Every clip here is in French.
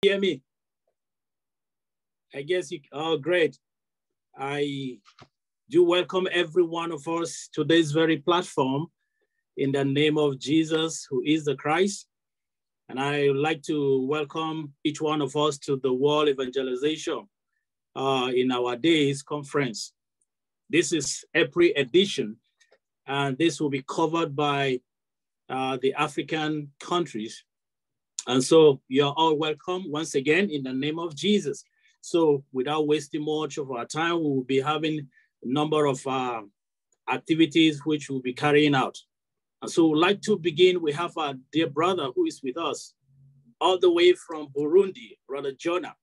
Hear me? I guess you, oh, great. I do welcome every one of us to this very platform in the name of Jesus, who is the Christ. And I would like to welcome each one of us to the World Evangelization in our days conference. This is April edition, and this will be covered by the African countries. And so you're all welcome once again in the name of Jesus. So without wasting much of our time, we will be having a number of activities which we'll be carrying out. And so we'd like to begin. We have our dear brother who is with us all the way from Burundi, Brother Jonah.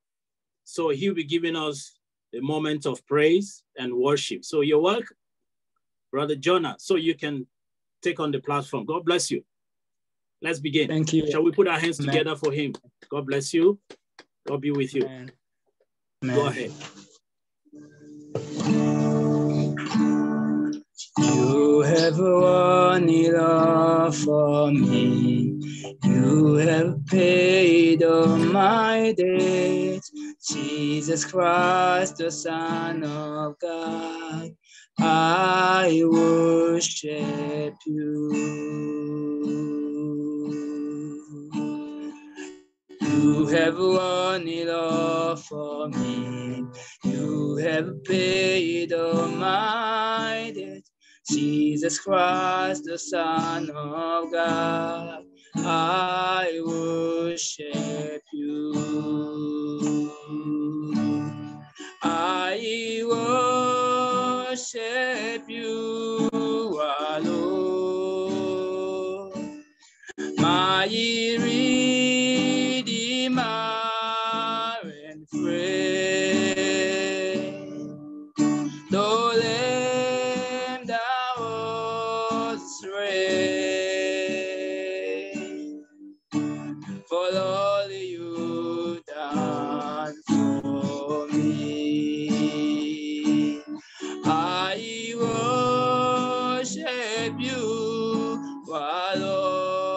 So he'll be giving us a moment of praise and worship. So you're welcome, Brother Jonah. So you can take on the platform. God bless you. Let's begin. Thank you. Shall we put our hands together for him? God bless you. God be with you. Amen. Go ahead. You have won it all for me. You have paid all my debts. Jesus Christ, the Son of God, I worship you. You have won it all for me. You have paid all my debt. Jesus Christ, the Son of God, I worship you. I worship you alone, my Redeemer and friend, the Lamb that was slain, for all you done for me. I worship you alone,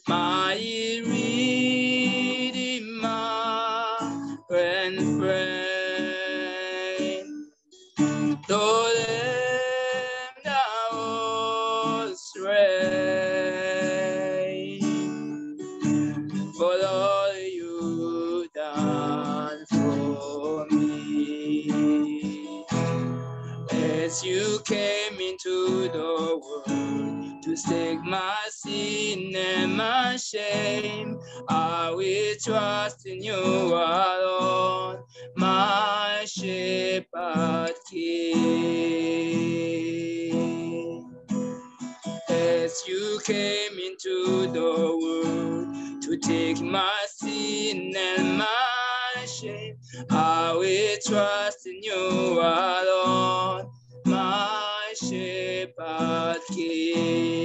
my Redeemer and friend, the Lamb that was slain, for all you done for me. As you came into the world to take my sin and my shame, I will trust in you alone, my shepherd king. As you came into the world to take my sin and my shame, I will trust in you alone, my shepherd king.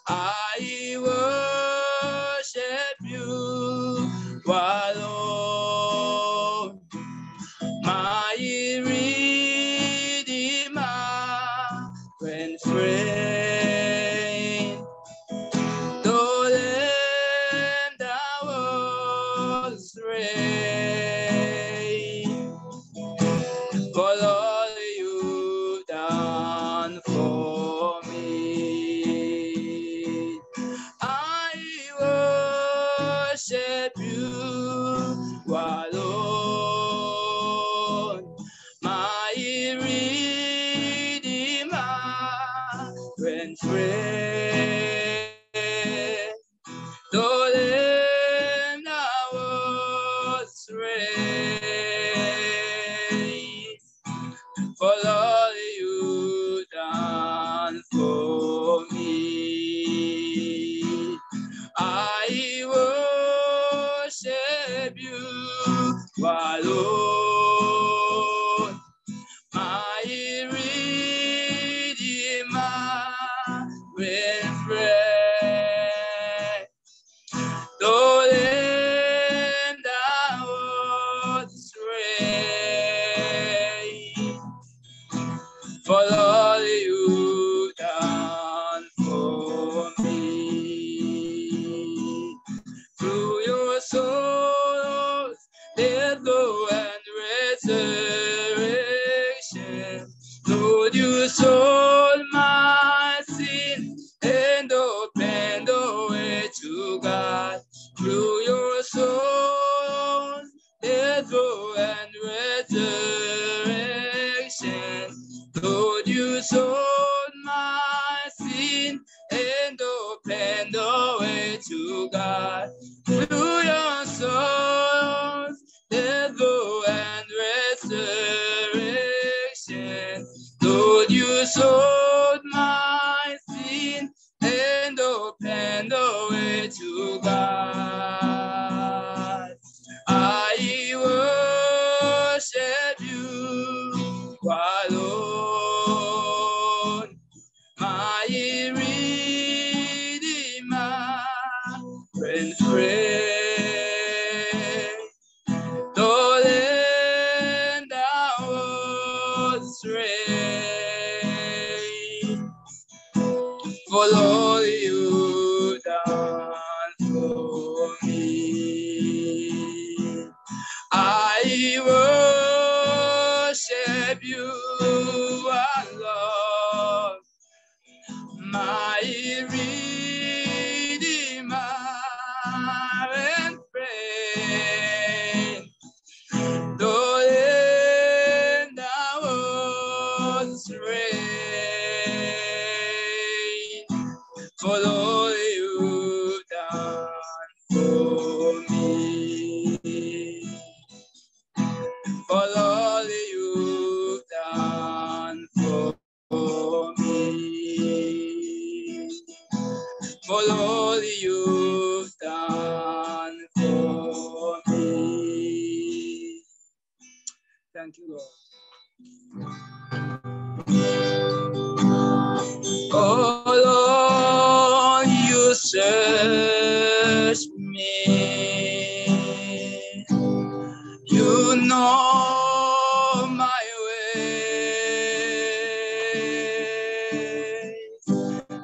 I worship you alone, my Redeemer and friend, the Lamb that was slain, for all you done for me. I worship you alone, my Redeemer and friend, the Lamb that was slain, for all you done for me. I worship you through your soul, death, and resurrection. Lord, you sold my sin and opened the way to God. Through your soul, death, and resurrection. Lord, you sold my sin and opened the way to God. I worship you alone, my Redeemer and friend. Though then thou was slain, for all you done for me, I worship you alone, my Redeemer and friend. Though then thou was slain, for all you've done for me, for all you've done for me, for all you've done for me. Thank you, Lord. Oh Lord, you search me. You know my way.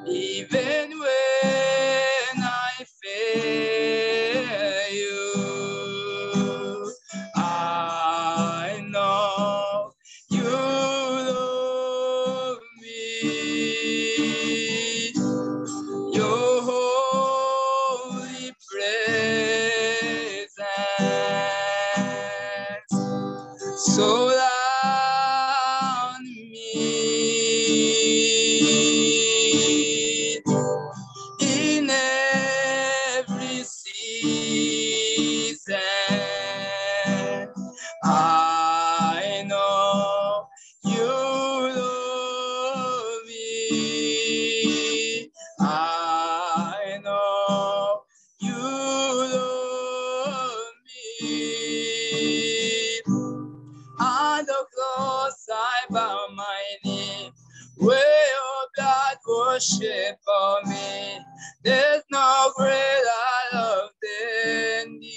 Even when I fail you, I know you love me. Your holy presence surround me. In every season, I know you love me. I know you love me. On the cross I bow my knee, where your blood was shed for me. There's no greater love than this.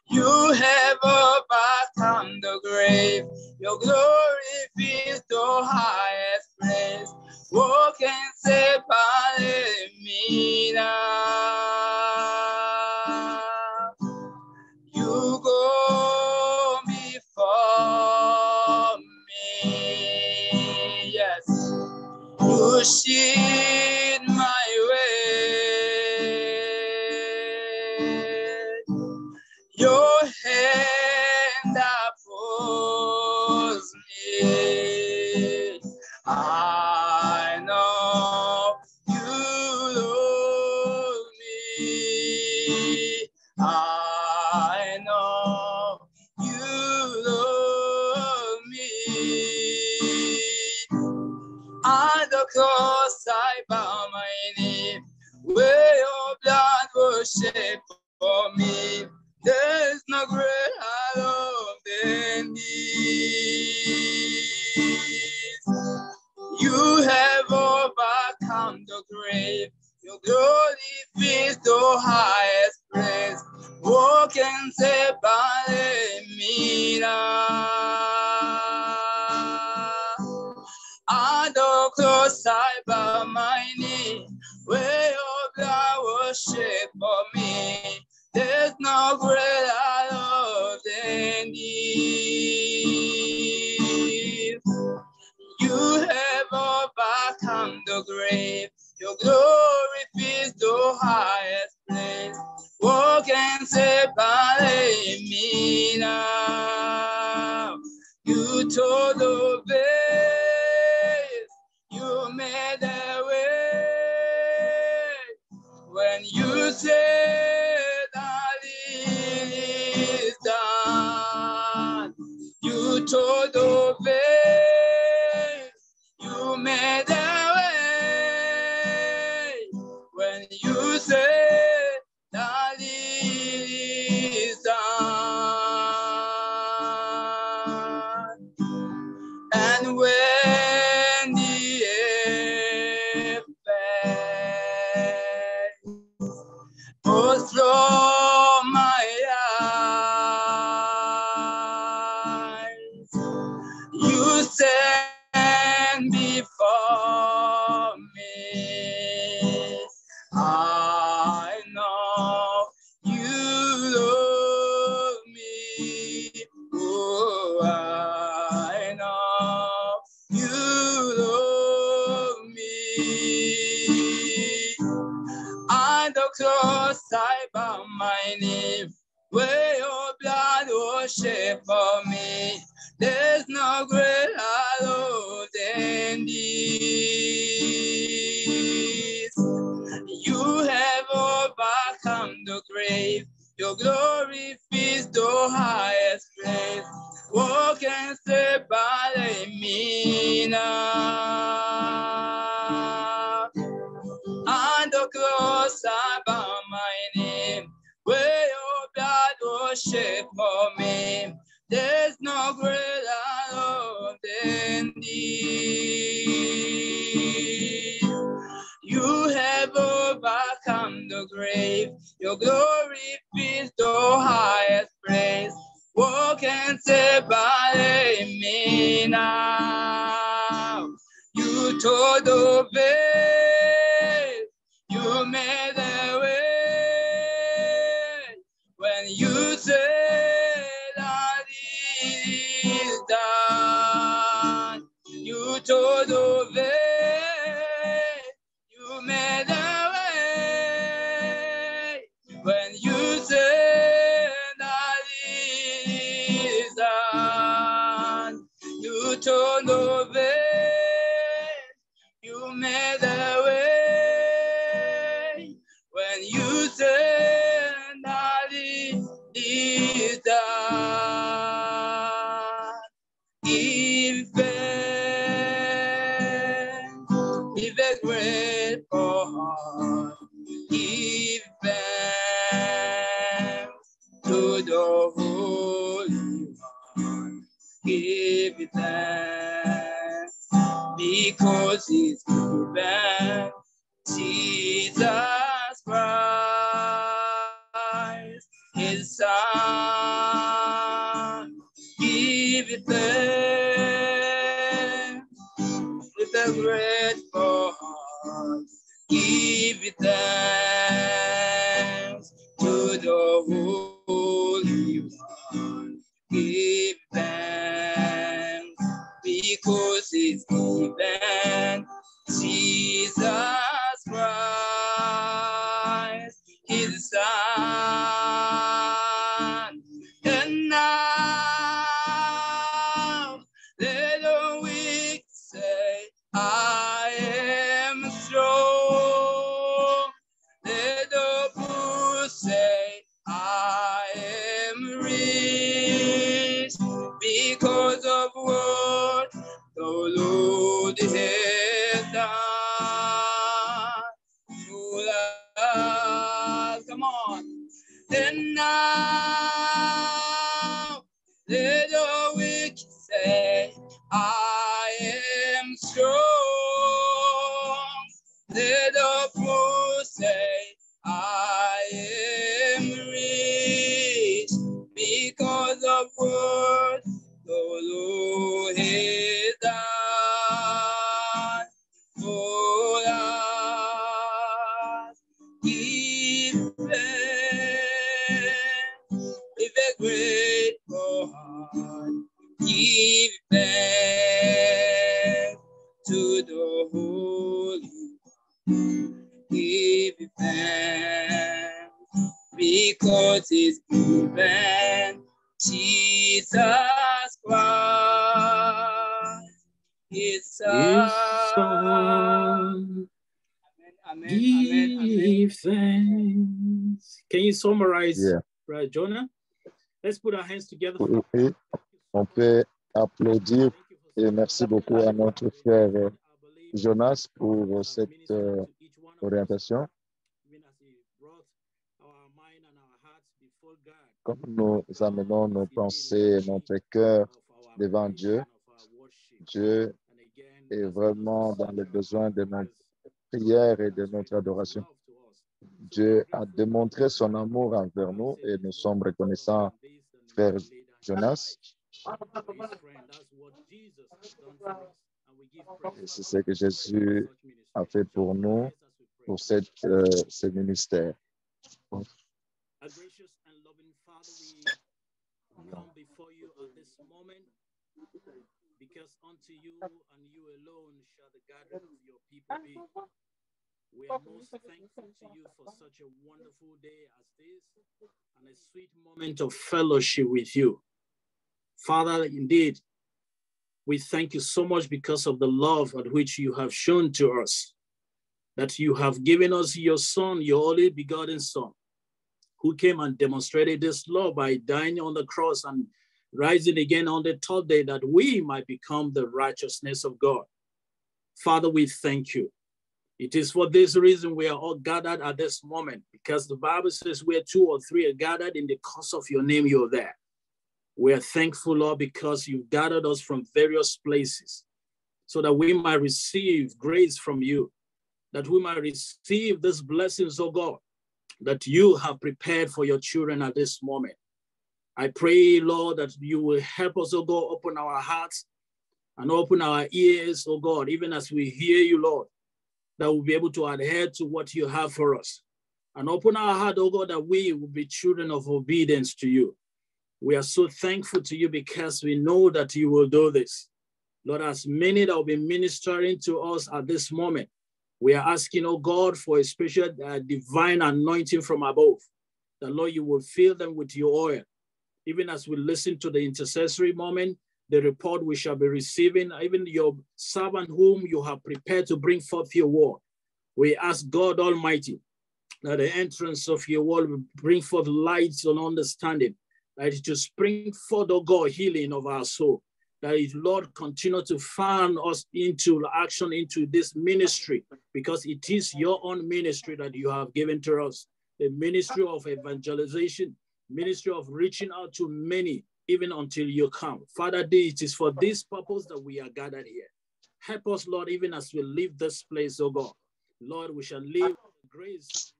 You have overcome the grave. Your glory fills the highest place. What can separate me now? You go before me, yes. You shade my way. Your hand upholds me. I know you love me. I know you love me. On the cross I bow my knee, where your blood was shed for me. There's no greater love than this. You have overcome the grave. Your glory fills the highest place. What can separate me now? On the cross I bow my knee, where your blood was shed for me. There's no greater love than this. You have overcome the grave. Your glory is the highest place. What can separate me now? You told the ways, you made a way. When you said that it is done, you told the way, you made a way. When you said that it is done, and when the air was from my eyes, you stand before me. I know you love me. Oh, I know you love me. On the cross I bow my knee, where your blood was shed for me. There's no greater love than this. You have overcome the grave. Your glory fills the highest place. What can separate me now? On the cross I bow my knee, where your blood was shed for me. There's no greater love than this. You have overcome the grave. Your glory fills the highest praise. What can separate me now? You told the way, you made a way. When you said that it is done, you told the way, you made a way. When you said that it is done, you told the way, you made a way. When you said that it is done, give thanks, give a grateful heart, give thanks to the Holy One, give thanks because He's given Jesus Christ, His Son. Give thanks with a grateful heart. Give thanks to the Holy One. Give thanks because He's given Jesus Christ, His Son. And now let the weak say, I am strong. Let the poor say, I am rich because of what the Lord has done for us. Come on. And now let the weak say, I am strong. Let the poor say, I am rich because of what the Lord has done for us. Give thanks with a grateful heart. Give thanks to the Holy One. give you thanks, because it's given Jesus Christ, His Son. Give thanks. Can you summarize, Brother Jonah? Let's put our hands together. Oui, on peut applaudir et merci beaucoup à notre frère Jonas pour cette orientation. Comme nous amenons nos pensées et notre cœur devant Dieu, Dieu est vraiment dans le besoin de notre prière et de notre adoration. Dieu a démontré son amour envers nous et nous sommes reconnaissants, frère Jonas. Et c'est ce que Jésus a fait pour nous, pour ce ministère. Because unto you and you alone shall the gathering of your people be. We are most thankful to you for such a wonderful day as this and a sweet moment of fellowship with you. Father, indeed, we thank you so much because of the love at which you have shown to us, that you have given us your Son, your only begotten Son, who came and demonstrated this love by dying on the cross and rising again on the third day, that we might become the righteousness of God. Father, we thank you. It is for this reason we are all gathered at this moment, because the Bible says where 2 or 3 are gathered in the cause of your name, you're there. We are thankful, Lord, because you've gathered us from various places so that we might receive grace from you, that we might receive these blessings, oh God, that you have prepared for your children at this moment. I pray, Lord, that you will help us, oh God, open our hearts and open our ears, oh God, even as we hear you, Lord, that we'll be able to adhere to what you have for us. And open our heart, oh God, that we will be children of obedience to you. We are so thankful to you because we know that you will do this. Lord, as many that will be ministering to us at this moment, we are asking, oh God, for a special divine anointing from above. That, Lord, you will fill them with your oil. Even as we listen to the intercessory moment, the report we shall be receiving, even your servant whom you have prepared to bring forth your word. We ask God Almighty that the entrance of your word will bring forth light and understanding, that it will spring forth, oh God, healing of our soul, that it, Lord, continue to fan us into action, into this ministry, because it is your own ministry that you have given to us, the ministry of evangelization, ministry of reaching out to many, even until you come. Father, it is for this purpose that we are gathered here. Help us, Lord, even as we leave this place, oh God. Lord, we shall live with grace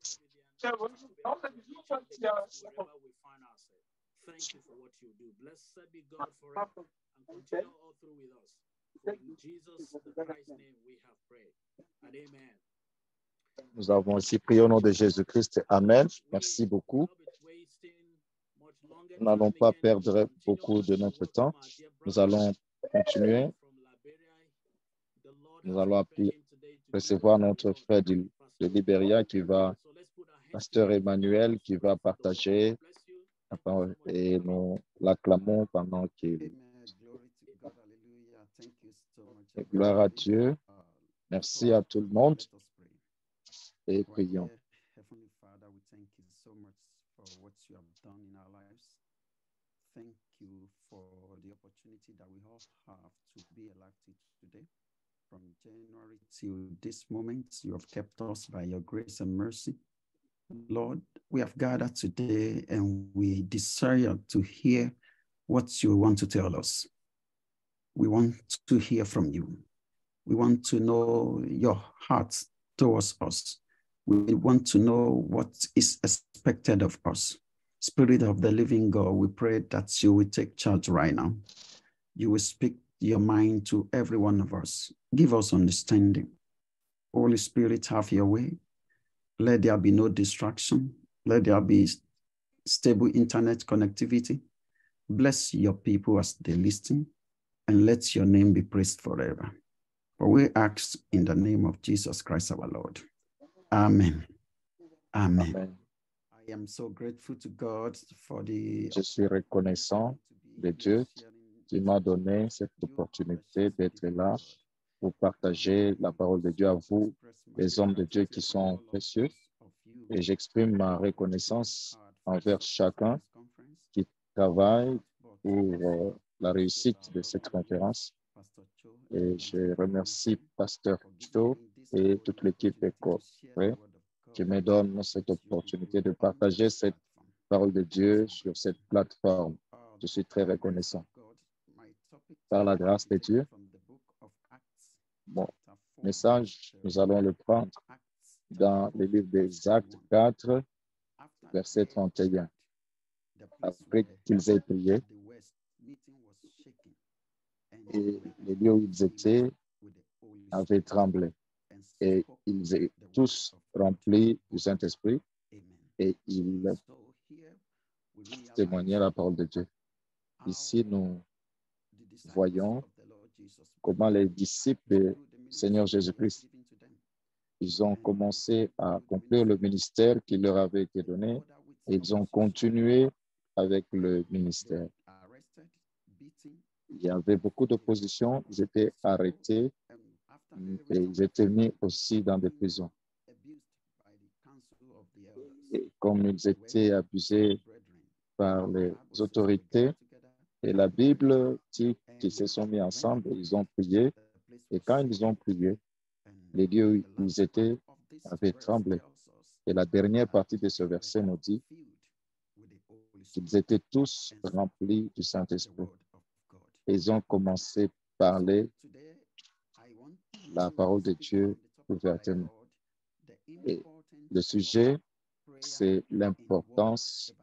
wherever we find ourselves. Thank you for what you do. Blessed be God forever and continue all through with us. For in Jesus the Christ's name we have prayed. And amen. Nous avons aussi prié au nom de Jésus-Christ. Amen. Merci beaucoup. Nous n'allons pas perdre beaucoup de notre temps. Nous allons continuer. Nous allons recevoir notre frère de Libéria qui va, pasteur Emmanuel, qui va partager et nous l'acclamons pendant qu'il... Gloire à Dieu. Merci à tout le monde et prions. Heavenly Father, we thank you so much for what you have done in our lives. Thank you for the opportunity that we all have to be alive today. From January till this moment, you have kept us by your grace and mercy. Lord, we have gathered today and we desire to hear what you want to tell us. We want to hear from you. We want to know your heart towards us. We want to know what is expected of us. Spirit of the living God, we pray that you will take charge right now. You will speak your mind to every one of us. Give us understanding. Holy Spirit, have your way. Let there be no distraction. Let there be stable internet connectivity. Bless your people as they listen, and let your name be praised forever. For we ask in the name of Jesus Christ our Lord. Amen. Amen. Amen. I am so grateful to God for the Je suis reconnaissant de Dieu qui m'a donné cette opportunité d'être là pour partager la parole de Dieu à vous, les hommes de Dieu qui sont précieux. Et j'exprime ma reconnaissance envers chacun qui travaille pour la réussite de cette conférence. Et je remercie Pasteur Cho et toute l'équipe EcoPré qui me donne cette opportunité de partager cette parole de Dieu sur cette plateforme. Je suis très reconnaissant. Par la grâce de Dieu, mon message, nous allons le prendre dans le livre des Actes 4, verset 31. Après qu'ils aient prié, et les lieux où ils étaient avaient tremblé, et ils étaient tous remplis du Saint-Esprit, et ils témoignaient la parole de Dieu. Ici, nous voyons comment les disciples du Seigneur Jésus-Christ, ils ont commencé à accomplir le ministère qui leur avait été donné et ils ont continué avec le ministère. Il y avait beaucoup d'opposition, ils étaient arrêtés et ils étaient mis aussi dans des prisons. Et comme ils étaient abusés par les autorités, et la Bible dit qu'ils se sont mis ensemble et ils ont prié. Et quand ils ont prié, les lieux où ils étaient avaient tremblé. Et la dernière partie de ce verset nous dit qu'ils étaient tous remplis du Saint-Esprit. Et ils ont commencé à parler la parole de Dieu ouvertement. Et le sujet, c'est l'importance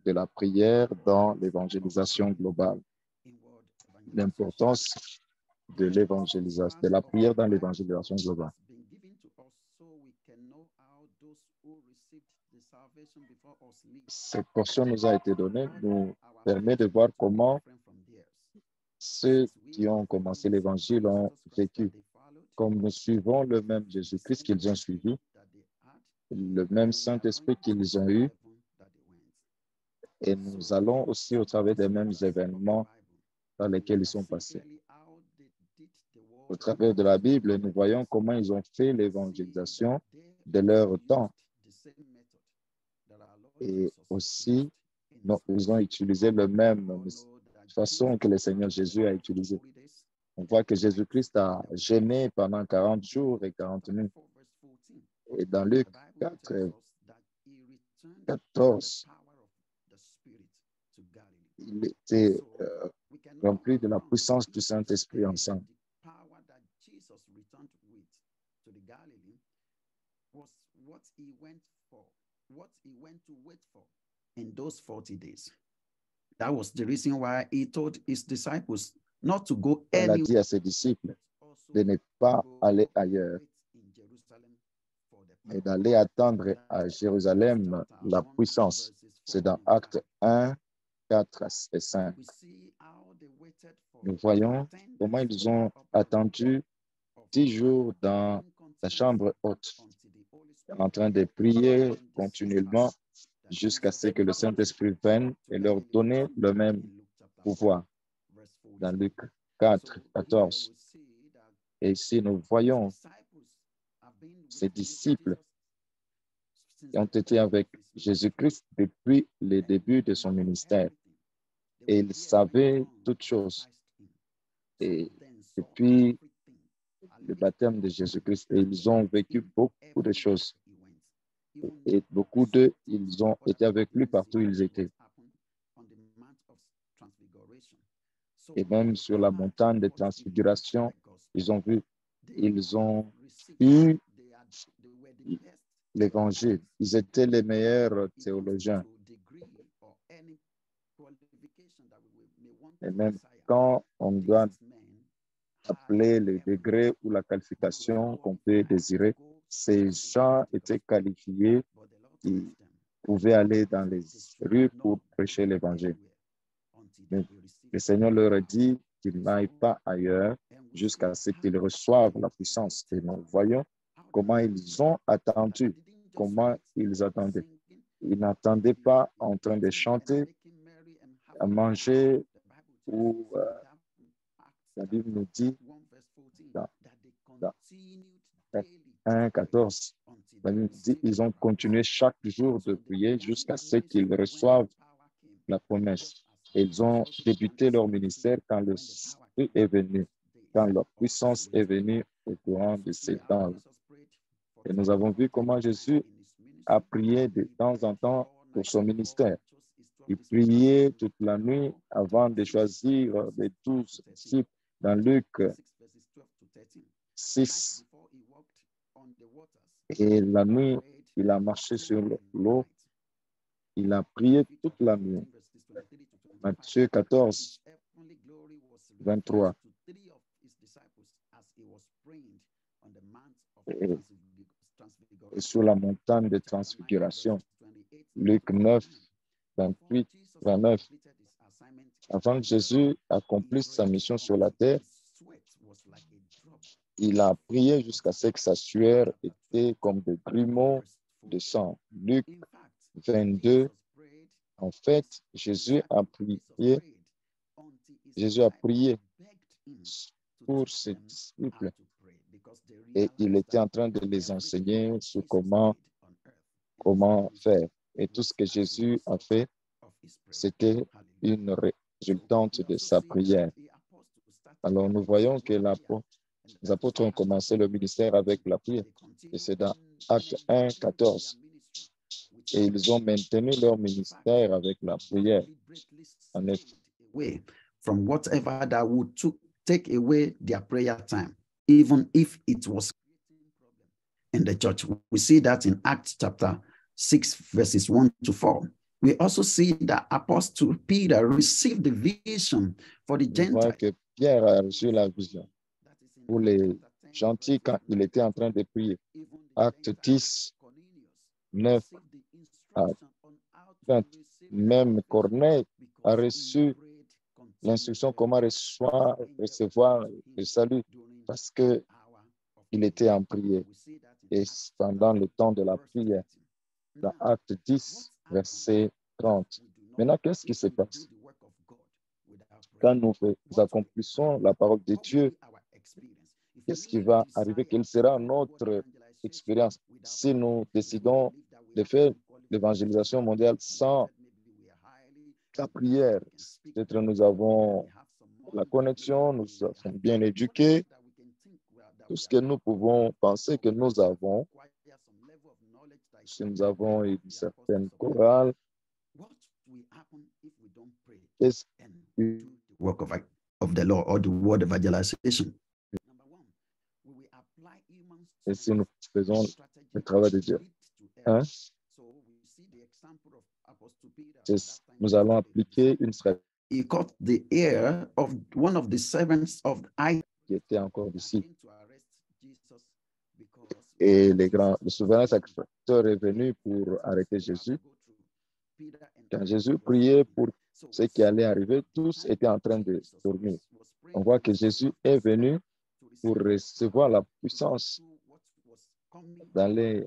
de la prière dans l'évangélisation globale. L'importance de l'évangélisation, de la prière dans l'évangélisation globale. Cette portion nous a été donnée, nous permet de voir comment ceux qui ont commencé l'évangile ont vécu. Comme nous suivons le même Jésus-Christ qu'ils ont suivi, le même Saint-Esprit qu'ils ont eu, et nous allons aussi au travers des mêmes événements dans lesquels ils sont passés. Au travers de la Bible, nous voyons comment ils ont fait l'évangélisation de leur temps. Et aussi, ils ont utilisé la même façon que le Seigneur Jésus a utilisé. On voit que Jésus-Christ a jeûné pendant 40 jours et 40 nuits. Et dans Luc 4, 14, il était rempli de la puissance du Saint-Esprit ensemble. In those 40 days. That was the reason why he told his disciples not to go Il a anywhere. dit à ses disciples de ne pas aller ailleurs et d'aller attendre à Jérusalem la puissance. C'est dans Actes 1, 4 et 5. Nous voyons comment ils ont attendu 10 jours dans la chambre haute, en train de prier continuellement jusqu'à ce que le Saint-Esprit vienne et leur donne le même pouvoir. Dans Luc 4, 14. Et ici, nous voyons ces disciples qui ont été avec Jésus-Christ depuis le début de son ministère. Et ils savaient toutes choses. Et depuis le baptême de Jésus-Christ, ils ont vécu beaucoup de choses. Et beaucoup d'eux, ils ont été avec lui partout où ils étaient. Et même sur la montagne de transfiguration, ils ont vu, ils ont eu l'évangile. Ils étaient les meilleurs théologiens. Et même quand on doit appeler le degré ou la qualification qu'on peut désirer, ces gens étaient qualifiés, ils pouvaient aller dans les rues pour prêcher l'évangile. Le Seigneur leur a dit qu'ils n'aillent pas ailleurs jusqu'à ce qu'ils reçoivent la puissance. Et nous voyons comment ils ont attendu, comment ils attendaient. Ils n'attendaient pas en train de chanter, à manger, ou la Bible nous dit dans 1,14, la Bible dit ils ont continué chaque jour de prier jusqu'à ce qu'ils reçoivent la promesse. Ils ont débuté leur ministère quand le Salut est venu, quand leur puissance est venue au courant de ces temps. Et nous avons vu comment Jésus a prié de temps en temps pour son ministère. Il priait toute la nuit avant de choisir les 12 disciples dans Luc 6. Et la nuit, il a marché sur l'eau. Il a prié toute la nuit. Matthieu 14, 23. Et sur la montagne de transfiguration, Luc 9, 28, 29. Avant que Jésus accomplisse sa mission sur la terre, il a prié jusqu'à ce que sa sueur était comme des grumeaux de sang. Luc 22. En fait, Jésus a prié pour ses disciples et il était en train de les enseigner sur comment faire. Et tout ce que Jésus a fait, c'était une résultante de sa prière. Alors, nous voyons que les apôtres ont commencé le ministère avec la prière. Et c'est dans Acte 1, 14. Et ils ont maintenu leur ministère avec la prière. En effet, from whatever that would take away their prayer time, even if it was in the church. We see that in Acts chapter 6, verses 1 to 4. We also see that Apostle Peter received the vision for the Gentiles. On voit que Pierre a reçu la vision pour les gentils quand il était en train de prier. Acte 10, 9 à 20. Même Corneille a reçu l'instruction comment recevoir le salut parce qu'il était en prière. Et pendant le temps de la prière, dans Acte 10, verset 30. Maintenant, qu'est-ce qui se passe? Quand nous accomplissons la parole de Dieu, qu'est-ce qui va arriver? Quelle sera notre expérience si nous décidons de faire l'évangélisation mondiale sans la prière? Peut-être nous avons la connexion, nous sommes bien éduqués. Tout ce que nous pouvons penser que nous avons, si nous avons une certaine chorale, qu'est-ce que work of the Lord or the word evangelization. Et si nous faisons le travail de Dieu, hein? Nous allons appliquer une stratégie. He caught the ear of one of the servants of I qui était encore ici. Et le souverain sacrificateur est venu pour arrêter Jésus. Quand Jésus priait pour ce qui allait arriver, tous étaient en train de dormir. On voit que Jésus est venu pour recevoir la puissance d'aller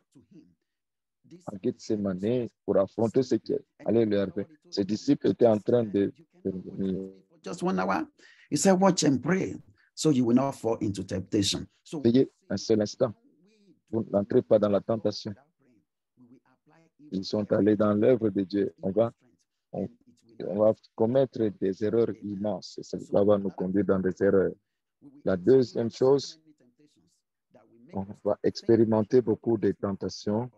en Gethsémani pour affronter ce qui allait lui arriver. Ses disciples étaient en train de dormir. Just 1 hour. He said, watch and pray so you will not fall into temptation. Veillez un seul instant. Vous n'entrez pas dans la tentation. Ils sont allés dans l'œuvre de Dieu. On va commettre des erreurs immenses. Ça va nous conduire dans des erreurs. La deuxième chose, on va expérimenter beaucoup de tentations.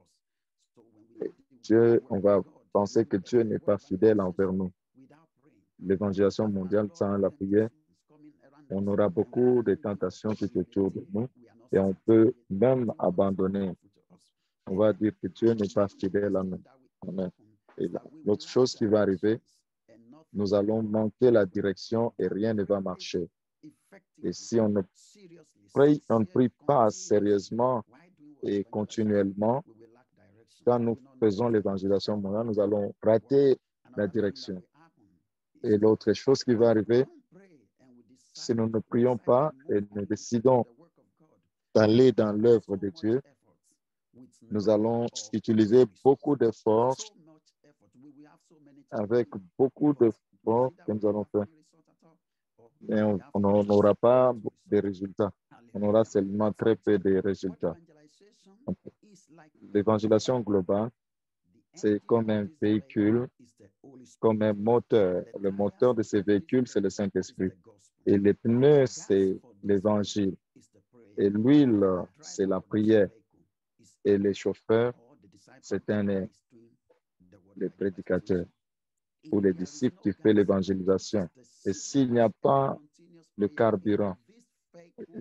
On va penser que Dieu n'est pas fidèle envers nous. L'évangélisation mondiale sans la prière, on aura beaucoup de tentations tout autour de nous et on peut même abandonner. On va dire que Dieu n'est pas fidèle à nous. Amen. Et l'autre chose qui va arriver, nous allons manquer la direction et rien ne va marcher. Et si on ne prie pas sérieusement et continuellement, quand nous faisons l'évangélisation mondiale, nous allons rater la direction. Et l'autre chose qui va arriver, si nous ne prions pas et nous décidons d'aller dans l'œuvre de Dieu, Nous allons utiliser beaucoup d'efforts, avec beaucoup d'efforts que nous allons faire. Mais on n'aura pas de résultats. On aura seulement très peu de résultats. L'évangélisation globale, c'est comme un véhicule, comme un moteur. Le moteur de ce véhicule, c'est le Saint-Esprit. Et les pneus, c'est l'évangile. Et l'huile, c'est la prière. Et les chauffeurs, c'est les prédicateurs ou les disciples qui font l'évangélisation. Et s'il n'y a pas le carburant,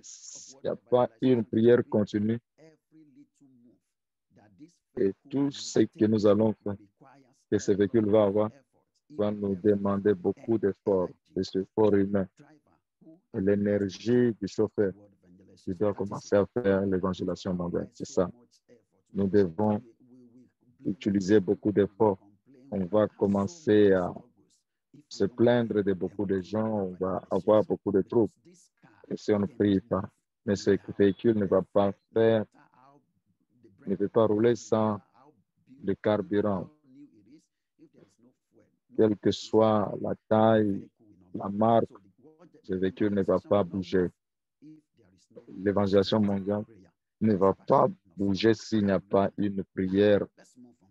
s'il n'y a pas une prière continue, et tout ce que nous allons faire, que ce véhicule va avoir, va nous demander beaucoup d'efforts, des efforts humains. Et l'énergie du chauffeur qui doit commencer à faire l'évangélisation mondiale. C'est ça. Nous devons utiliser beaucoup d'efforts. On va commencer à se plaindre de beaucoup de gens, on va avoir beaucoup de troubles. Et si on ne prie pas, mais ce véhicule ne va pas faire, ne peut pas rouler sans le carburant. Quelle que soit la taille, la marque, ce véhicule ne va pas bouger. L'évangélisation mondiale ne va pas bouger s'il n'y a pas une prière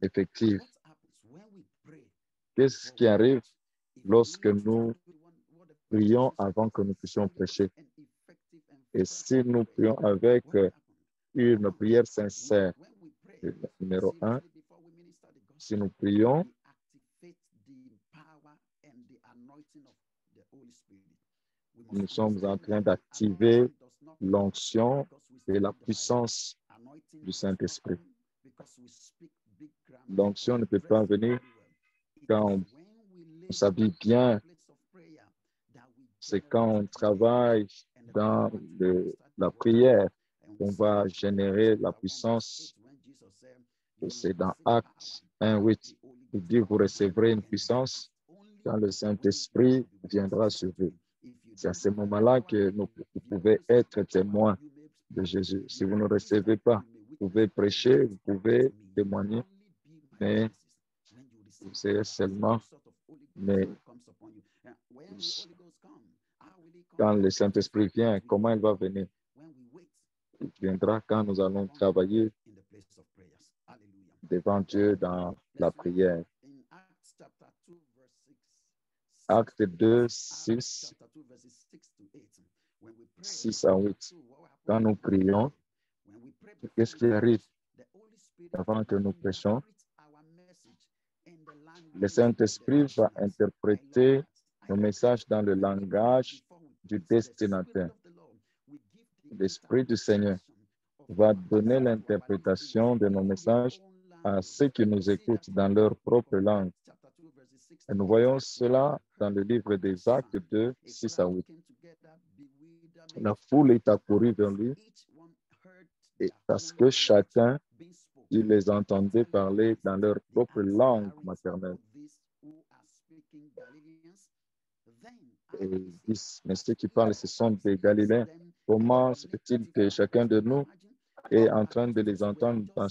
effective. Qu'est-ce qui arrive lorsque nous prions avant que nous puissions prêcher? Et si nous prions avec une prière sincère, numéro un, si nous prions, nous sommes en train d'activer l'onction et la puissance du Saint-Esprit. L'onction ne peut pas venir quand on s'habille bien. C'est quand on travaille dans la prière qu'on va générer la puissance. Et c'est dans Actes 1:8. Il dit, vous recevrez une puissance quand le Saint-Esprit viendra sur vous. C'est à ce moment-là que vous pouvez être témoin de Jésus. Si vous ne recevez pas, vous pouvez prêcher, vous pouvez témoigner, mais vous serez seulement, mais quand le Saint-Esprit vient, comment il va venir? Il viendra quand nous allons travailler devant Dieu dans la prière. Acte 2, 6 à 8. Quand nous prions, qu'est-ce qui arrive avant que nous prêchons? Le Saint-Esprit va interpréter nos messages dans le langage du destinataire. L'Esprit du Seigneur va donner l'interprétation de nos messages à ceux qui nous écoutent dans leur propre langue. Et nous voyons cela dans le livre des Actes 2, 6 à 8. La foule est accourue vers lui et parce que chacun, il les entendait parler dans leur propre langue maternelle. Et ils disent, mais ceux qui parlent, ce sont des Galiléens. Comment se fait-il que chacun de nous est en train de les entendre dans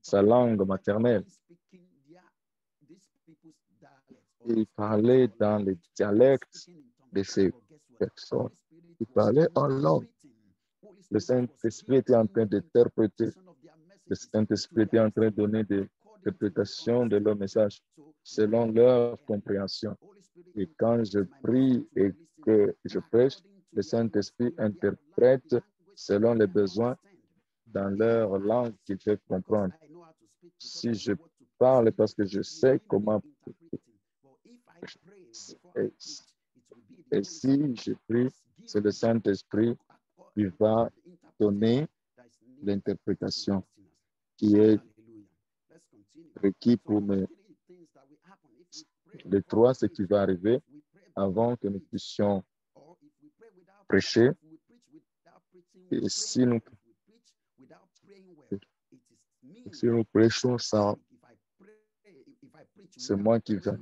sa langue maternelle? Il parlait dans les dialectes de ces personnes. Il parlait en langue. Le Saint-Esprit était en train d'interpréter. Le Saint-Esprit était en train de donner des interprétations de leur message selon leur compréhension. Et quand je prie et que je prêche, le Saint-Esprit interprète selon les besoins dans leur langue qu'ils peuvent comprendre. Si je parle parce que je sais comment et si je prie, c'est le Saint-Esprit qui va donner l'interprétation qui est requis pour les trois, ce qui va arriver avant que nous puissions prêcher. Et si nous prêchons ça, c'est moi qui vais.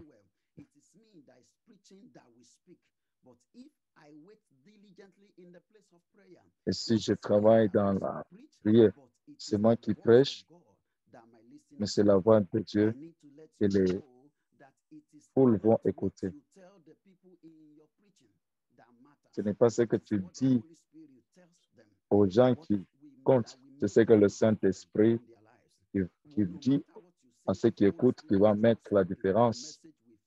Et si je travaille dans la prière, c'est moi qui prêche, mais c'est la voix de Dieu et les foules vont écouter. Ce n'est pas ce que tu dis aux gens qui comptent, c'est ce que le Saint-Esprit qui dit à ceux qui écoutent, qui va mettre la différence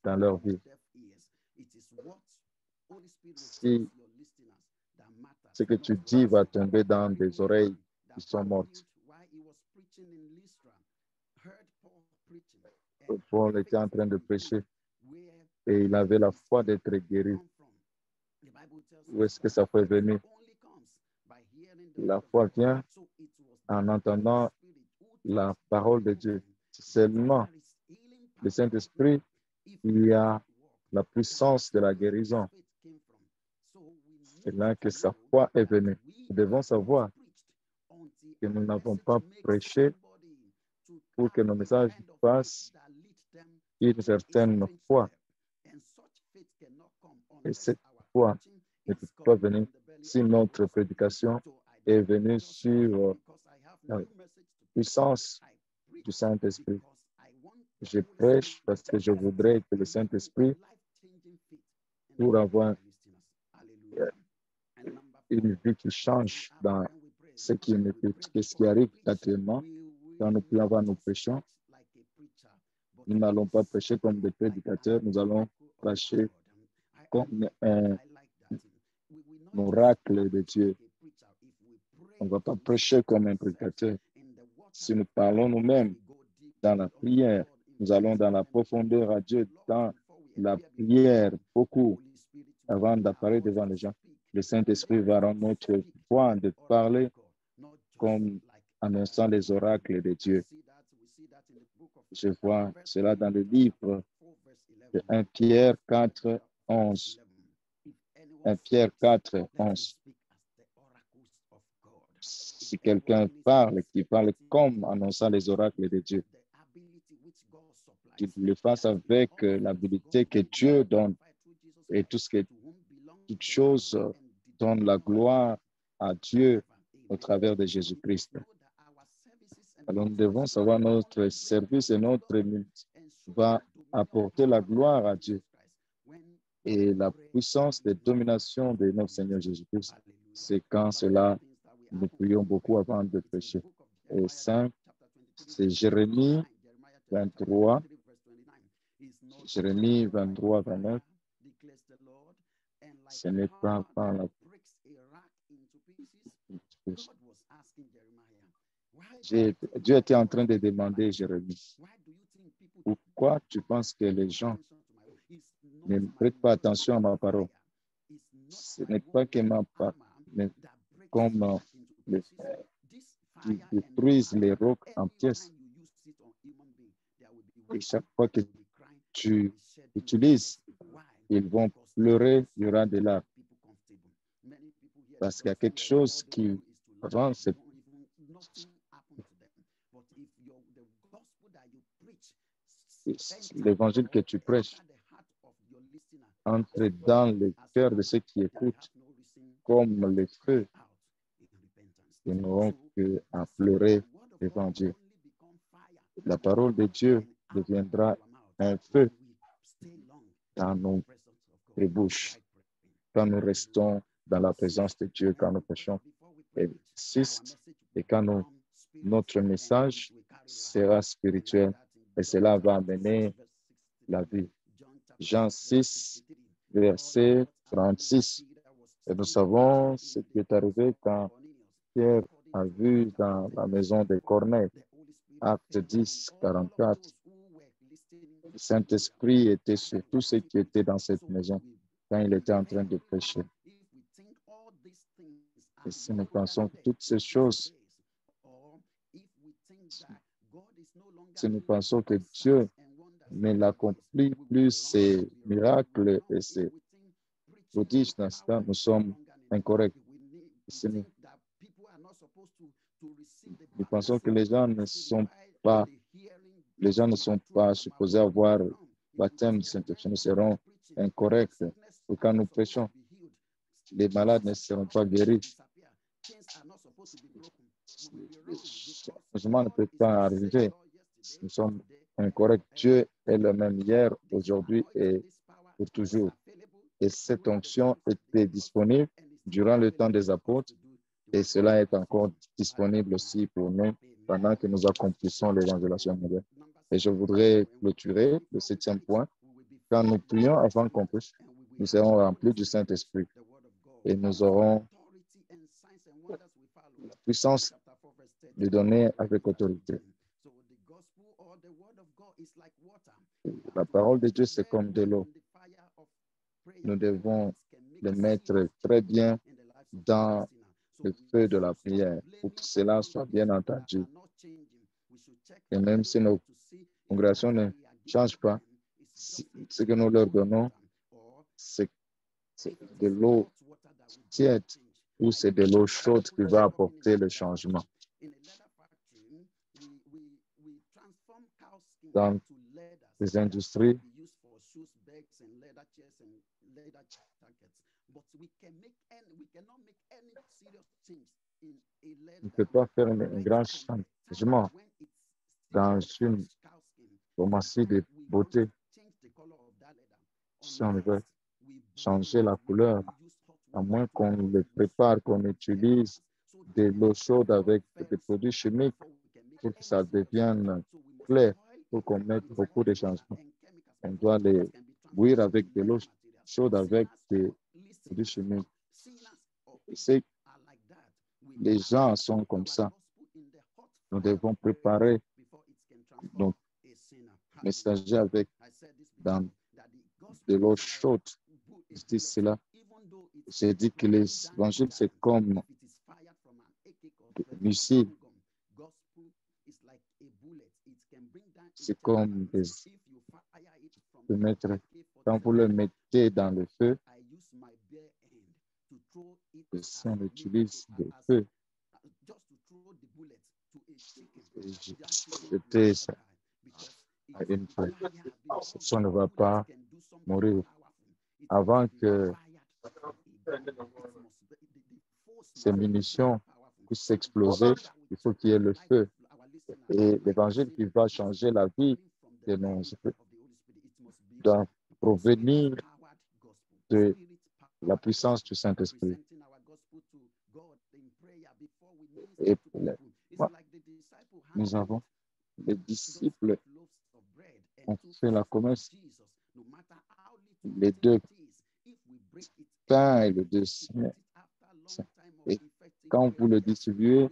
dans leur vie. Si ce que tu dis va tomber dans des oreilles qui sont mortes. Paul était en train de prêcher et il avait la foi d'être guéri. Où est-ce que ça peut venir? La foi vient en entendant la parole de Dieu. Seulement le Saint-Esprit, il y a la puissance de la guérison. C'est là que sa foi est venue. Nous devons savoir que nous n'avons pas prêché pour que nos messages fassent une certaine foi. Et cette foi ne peut pas venir si notre prédication est venue sur la puissance du Saint-Esprit. Je prêche parce que je voudrais que le Saint-Esprit, pour avoir une vie qui change dans ce qui arrive actuellement, quand nous prêchons, nous n'allons pas prêcher comme des prédicateurs, nous allons prêcher comme un oracle de Dieu. On ne va pas prêcher comme un prédicateur. Si nous parlons nous-mêmes dans la prière, nous allons dans la profondeur à Dieu, dans la prière, beaucoup, avant d'apparaître devant les gens. Le Saint-Esprit va rendre notre foi de parler comme annonçant les oracles de Dieu. Je vois cela dans le livre de 1 Pierre 4, 11. 1 Pierre 4, 11. Si quelqu'un parle, qui parle comme annonçant les oracles de Dieu, qu'il le fasse avec l'habilité que Dieu donne et toute chose donne la gloire à Dieu au travers de Jésus-Christ. Alors nous devons savoir notre service et notre minute va apporter la gloire à Dieu et la puissance de domination de notre Seigneur Jésus-Christ. C'est quand cela, nous prions beaucoup avant de prêcher. Et 5, c'est Jérémie 23, Jérémie 23, 29. Ce n'est pas par la... Dieu était en train de demander, Jérémie, pourquoi tu penses que les gens ne prêtent pas attention à ma parole? Ce n'est pas que ma parole, mais comme qui détruisent les rocs en pièces. Et chaque fois que tu utilises, ils vont pleurer, il y aura des larmes. Parce qu'il y a quelque chose qui rend l'évangile que tu prêches entre dans le cœur de ceux qui écoutent comme le feu. Ils n'auront qu'à pleurer devant Dieu. La parole de Dieu deviendra un feu dans nos bouches quand nous restons dans la présence de Dieu, quand nous prêchons. Et 6, et quand notre message sera spirituel, et cela va amener la vie. Jean 6, verset 36. Et nous savons ce qui est arrivé quand Pierre a vu dans la maison de Corneille. Acte 10, 44. Le Saint-Esprit était sur tous ceux qui étaient dans cette maison quand il était en train de prêcher. Et si nous pensons que toutes ces choses, si nous pensons que Dieu ne l'accomplit plus ces miracles et ces prodiges dans ce temps, nous sommes incorrects. Si nous pensons que les gens ne sont pas supposés avoir le baptême de Saint-Esprit, nous serons incorrects. Et quand nous prêchons, les malades ne seront pas guéris. Le changement ne peut pas arriver nous sommes incorrects. Dieu est le même hier, aujourd'hui et pour toujours. Et cette onction était disponible durant le temps des apôtres et cela est encore disponible aussi pour nous pendant que nous accomplissons l'évangélisation mondiale. Et je voudrais clôturer le 7e point. Quand nous prions avant qu'on prie, nous serons remplis du Saint-Esprit et nous aurons la puissance de donner avec autorité. La parole de Dieu, c'est comme de l'eau. Nous devons le mettre très bien dans le feu de la prière pour que cela soit bien entendu. Et même si nos congrégations ne changent pas, ce que nous leur donnons, c'est de l'eau tiède ou c'est de l'eau chaude qui va apporter le changement. Dans les industries, on ne peut pas faire un grand changement dans une pharmacie de beauté. Si on veut changer la couleur, à moins qu'on le prépare, qu'on utilise de l'eau chaude avec des produits chimiques pour que ça devienne clair, pour qu'on mette beaucoup de changements. On doit les bouillir avec de l'eau chaude avec des produits chimiques. Les gens sont comme ça. Nous devons préparer nos messagers avec dans de l'eau chaude. Je dis cela. J'ai dit que l'évangile, c'est comme des missiles. C'est comme des mettre. Quand vous le mettez dans le feu, si on utilise le feu, jeter ça à une feuille. Ça ne va pas mourir. Avant que ces munitions puissent exploser, il faut qu'il y ait le feu. Et l'évangile qui va changer la vie de nos doit provenir de la puissance du Saint-Esprit. Et nous avons les disciples ont fait la commerce, les deux pains et le deuxième. Et quand vous le distribuez,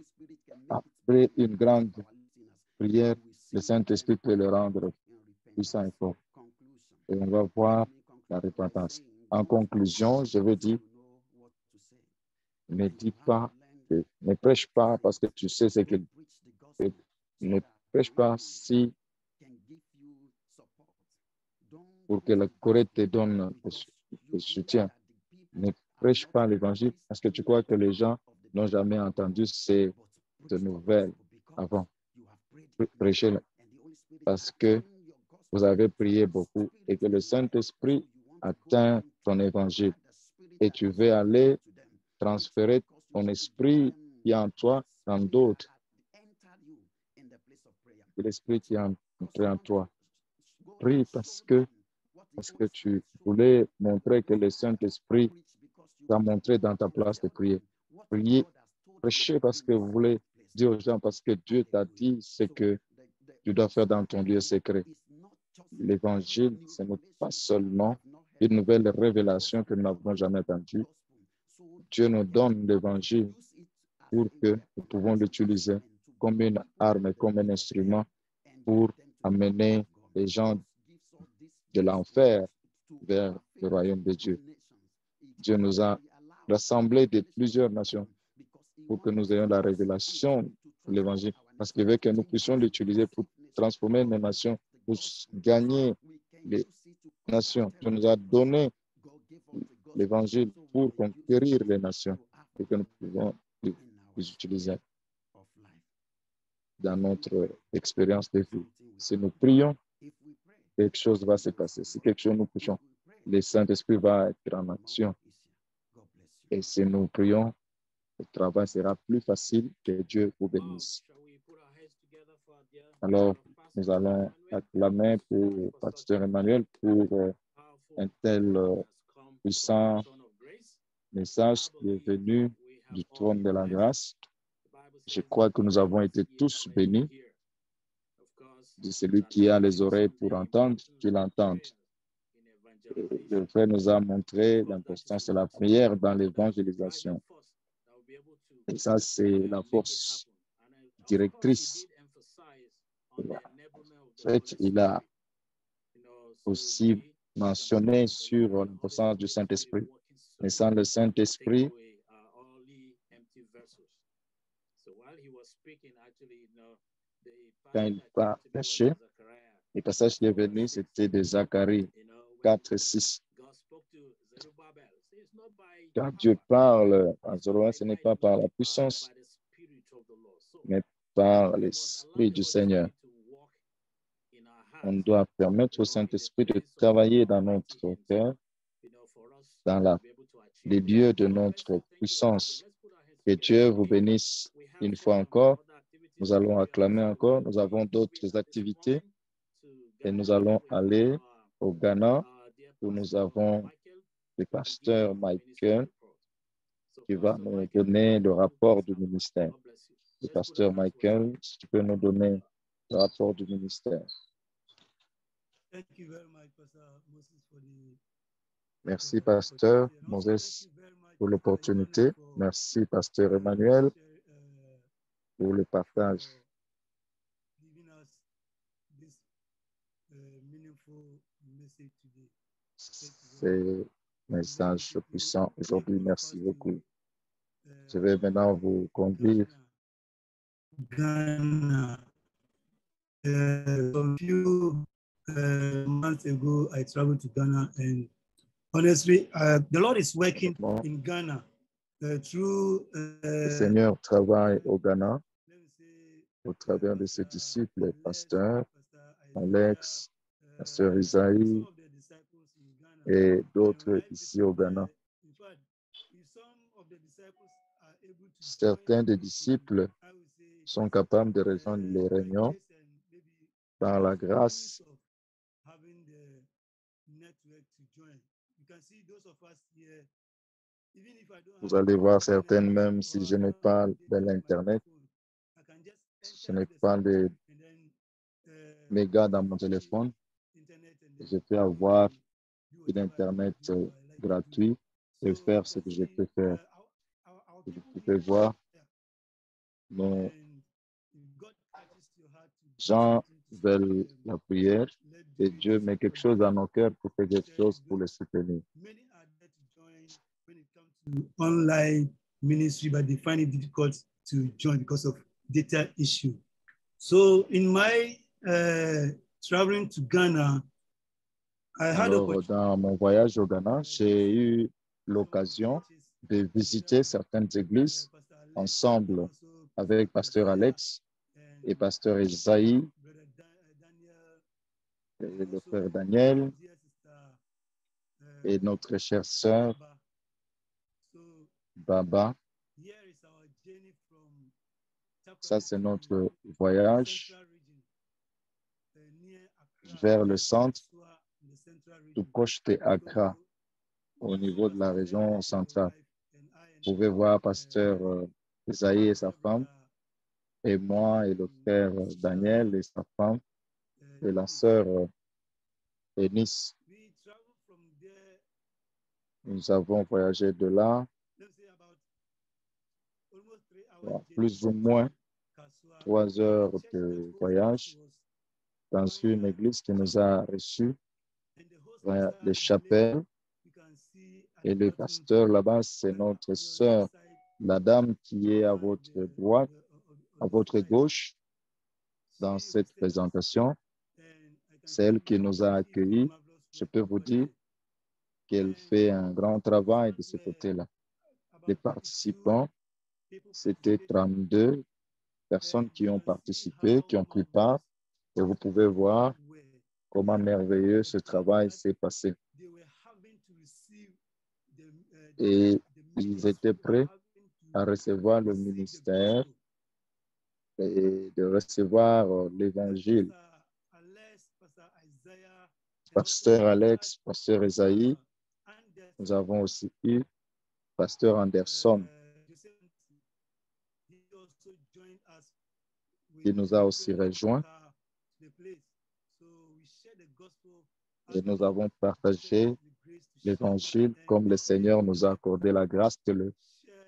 après une grande prière, le Saint-Esprit peut le rendre puissant et fort. Et on va voir la repentance. En conclusion, je veux dire, ne dis pas, ne prêche pas parce que tu sais ce qu'il fait. Ne prêche pas si pour que la Corée te donne le soutien. Ne prêche pas l'évangile parce que tu crois que les gens n'ont jamais entendu ces nouvelles avant. Prêchez parce que vous avez prié beaucoup et que le Saint-Esprit atteint ton évangile et tu veux aller transférer ton esprit qui est en toi dans d'autres. L'esprit qui est entré en toi. Prie parce que tu voulais montrer que le Saint-Esprit t'a montré dans ta place de prier. Priez, prêchez parce que vous voulez dire aux gens, parce que Dieu t'a dit ce que tu dois faire dans ton lieu secret. L'évangile, ce n'est pas seulement une nouvelle révélation que nous n'avons jamais entendue. Dieu nous donne l'évangile pour que nous pouvons l'utiliser comme une arme, comme un instrument pour amener les gens de l'enfer vers le royaume de Dieu. Dieu nous a rassemblés de plusieurs nations pour que nous ayons la révélation de l'évangile, parce qu'il veut que nous puissions l'utiliser pour transformer nos nations, pour gagner les nations. Dieu nous a donné l'évangile pour conquérir les nations et que nous pouvons les utiliser dans notre expérience de vie. Si nous prions, quelque chose va se passer. Si quelque chose nous touchons, le Saint-Esprit va être en action. Et si nous prions, le travail sera plus facile. Que Dieu vous bénisse. Alors, nous allons acclamer pour Pasteur Emmanuel pour un tel puissant message qui est venu du trône de la grâce. Je crois que nous avons été tous bénis. De celui qui a les oreilles pour entendre, qu'il entende. Le frère nous a montré l'importance de la prière dans l'évangélisation. Et ça, c'est la force directrice. En fait, il a aussi mentionné sur l'importance du Saint-Esprit. Mais sans le Saint-Esprit, quand il va prêcher, le passage qui est venu, c'était de Zacharie 4 et 6. Quand Dieu parle en Zoroastre, ce n'est pas par la puissance, mais par l'Esprit du Seigneur. On doit permettre au Saint-Esprit de travailler dans notre cœur, dans les lieux de notre puissance. Que Dieu vous bénisse une fois encore. Nous allons acclamer encore. Nous avons d'autres activités et nous allons aller au Ghana où nous avons le pasteur Michael qui va nous donner le rapport du ministère. Le pasteur Michael, si tu peux nous donner le rapport du ministère. Merci, pasteur Moses, pour l'opportunité. Merci, pasteur Emmanuel, pour le partage. C'est un message puissant aujourd'hui. Merci beaucoup. Je vais maintenant vous conduire. Ghana. A few months ago, I traveled to Ghana, and honestly, the Lord is working in Ghana through. Le Seigneur travaille au Ghana au travers de ses disciples, pasteur Alex, pasteur Isaïe et d'autres ici au Ghana. Certains des disciples sont capables de rejoindre les réunions par la grâce. Vous allez voir certaines, même si je n'ai pas de l'Internet, je n'ai pas de mégas dans mon téléphone, je peux avoir une Internet gratuit et faire ce que je peux faire. Vous pouvez voir, nos gens veulent la prière et Dieu met quelque chose dans nos cœurs pour faire quelque chose pour les soutenir. Online ministry, but they find it difficult to join because of data issue. So in my traveling to Ghana, Alors, dans mon voyage au Ghana, j'ai eu l'occasion de visiter certaines églises ensemble avec pasteur Alex et pasteur Isaïe et le frère Daniel et notre chère sœur Baba. Ça, c'est notre voyage vers le centre, tout proche de Accra, au niveau de la région centrale. Vous pouvez voir pasteur Isaïe et sa femme, et moi et le frère Daniel et sa femme, et la sœur Eunice. Nous avons voyagé de là, plus ou moins 3 heures de voyage, dans une église qui nous a reçus, les chapelles, et le pasteur là-bas, c'est notre sœur, la dame qui est à votre droite, à votre gauche, dans cette présentation. C'est elle qui nous a accueillis. Je peux vous dire qu'elle fait un grand travail de ce côté-là. Les participants, c'était 32 personnes qui ont participé, qui ont pris part, et vous pouvez voir comment merveilleux ce travail s'est passé. Et ils étaient prêts à recevoir le ministère et de recevoir l'évangile. Pasteur Alex, Pasteur Esaïe, nous avons aussi eu Pasteur Anderson qui nous a aussi rejoints et nous avons partagé l'évangile comme le Seigneur nous a accordé la grâce de le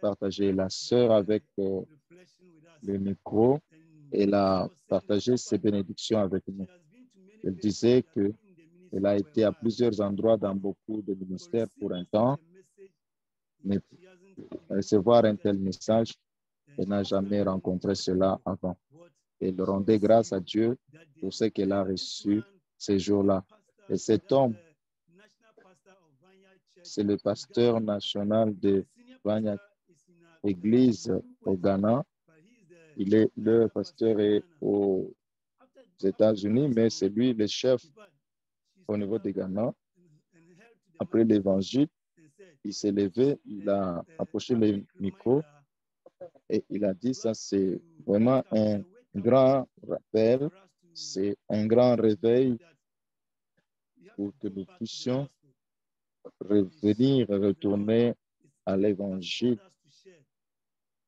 partager. La sœur avec le micro, elle a partagé ses bénédictions avec nous. Elle disait qu'elle a été à plusieurs endroits dans beaucoup de ministères pour un temps, mais recevoir un tel message, elle n'a jamais rencontré cela avant. Elle rendait grâce à Dieu pour ce qu'elle a reçu ces jours-là. Et cet homme, c'est le pasteur national de Vanya Église au Ghana. Le pasteur est aux États-Unis, mais c'est lui le chef au niveau du Ghana. Après l'évangile, il s'est levé, il a approché le micro et il a dit, ça c'est vraiment un grand rappel, c'est un grand réveil pour que nous puissions revenir, retourner à l'évangile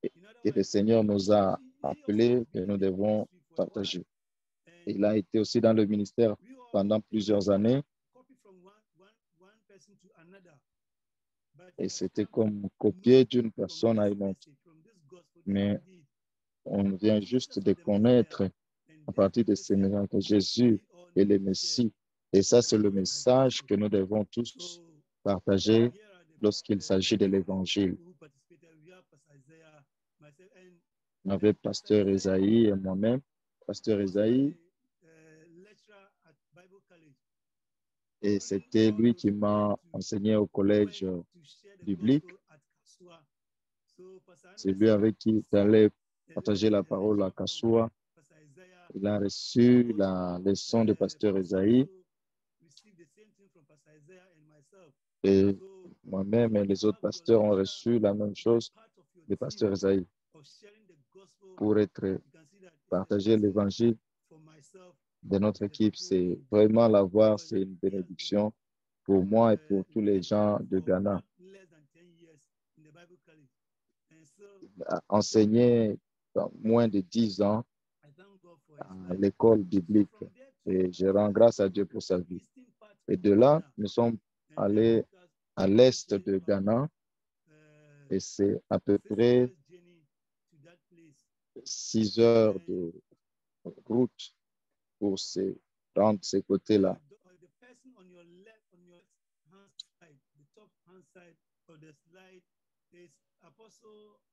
que le Seigneur nous a appelés que nous devons partager. Il a été aussi dans le ministère pendant plusieurs années et c'était comme copier d'une personne à une autre. Mais on vient juste de connaître à partir de ces messages que Jésus est le Messie. Et ça, c'est le message que nous devons tous partager lorsqu'il s'agit de l'Évangile. On avait Pasteur Esaïe et moi-même. Pasteur Esaïe, et c'était lui qui m'a enseigné au collège biblique. C'est lui avec qui j'allais partager la parole à Kassoua. Il a reçu la leçon de Pasteur Esaïe. Et moi-même et les autres pasteurs ont reçu la même chose de Pasteur Esaïe. Pour être partager l'évangile de notre équipe, c'est vraiment l'avoir, c'est une bénédiction pour moi et pour tous les gens de Ghana. Enseigner dans moins de 10 ans à l'école biblique et je rends grâce à Dieu pour sa vie. Et de là, nous sommes allés à l'est de Ghana et c'est à peu près 6 heures de route pour se rendre de ces côtés-là.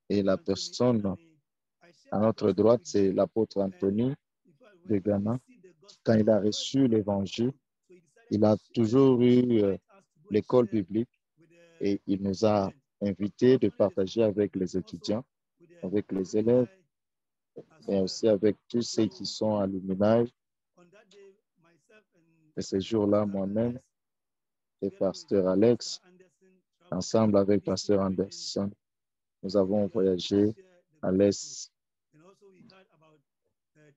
Et la personne à notre droite, c'est l'apôtre Anthony de Ghana. Quand il a reçu l'évangile, il a toujours eu l'école biblique et il nous a invités de partager avec les étudiants, avec les élèves, mais aussi avec tous ceux qui sont à l'Illuminage. Et ce jour-là, moi-même et Pasteur Alex, ensemble avec Pasteur Anderson, nous avons voyagé à l'Est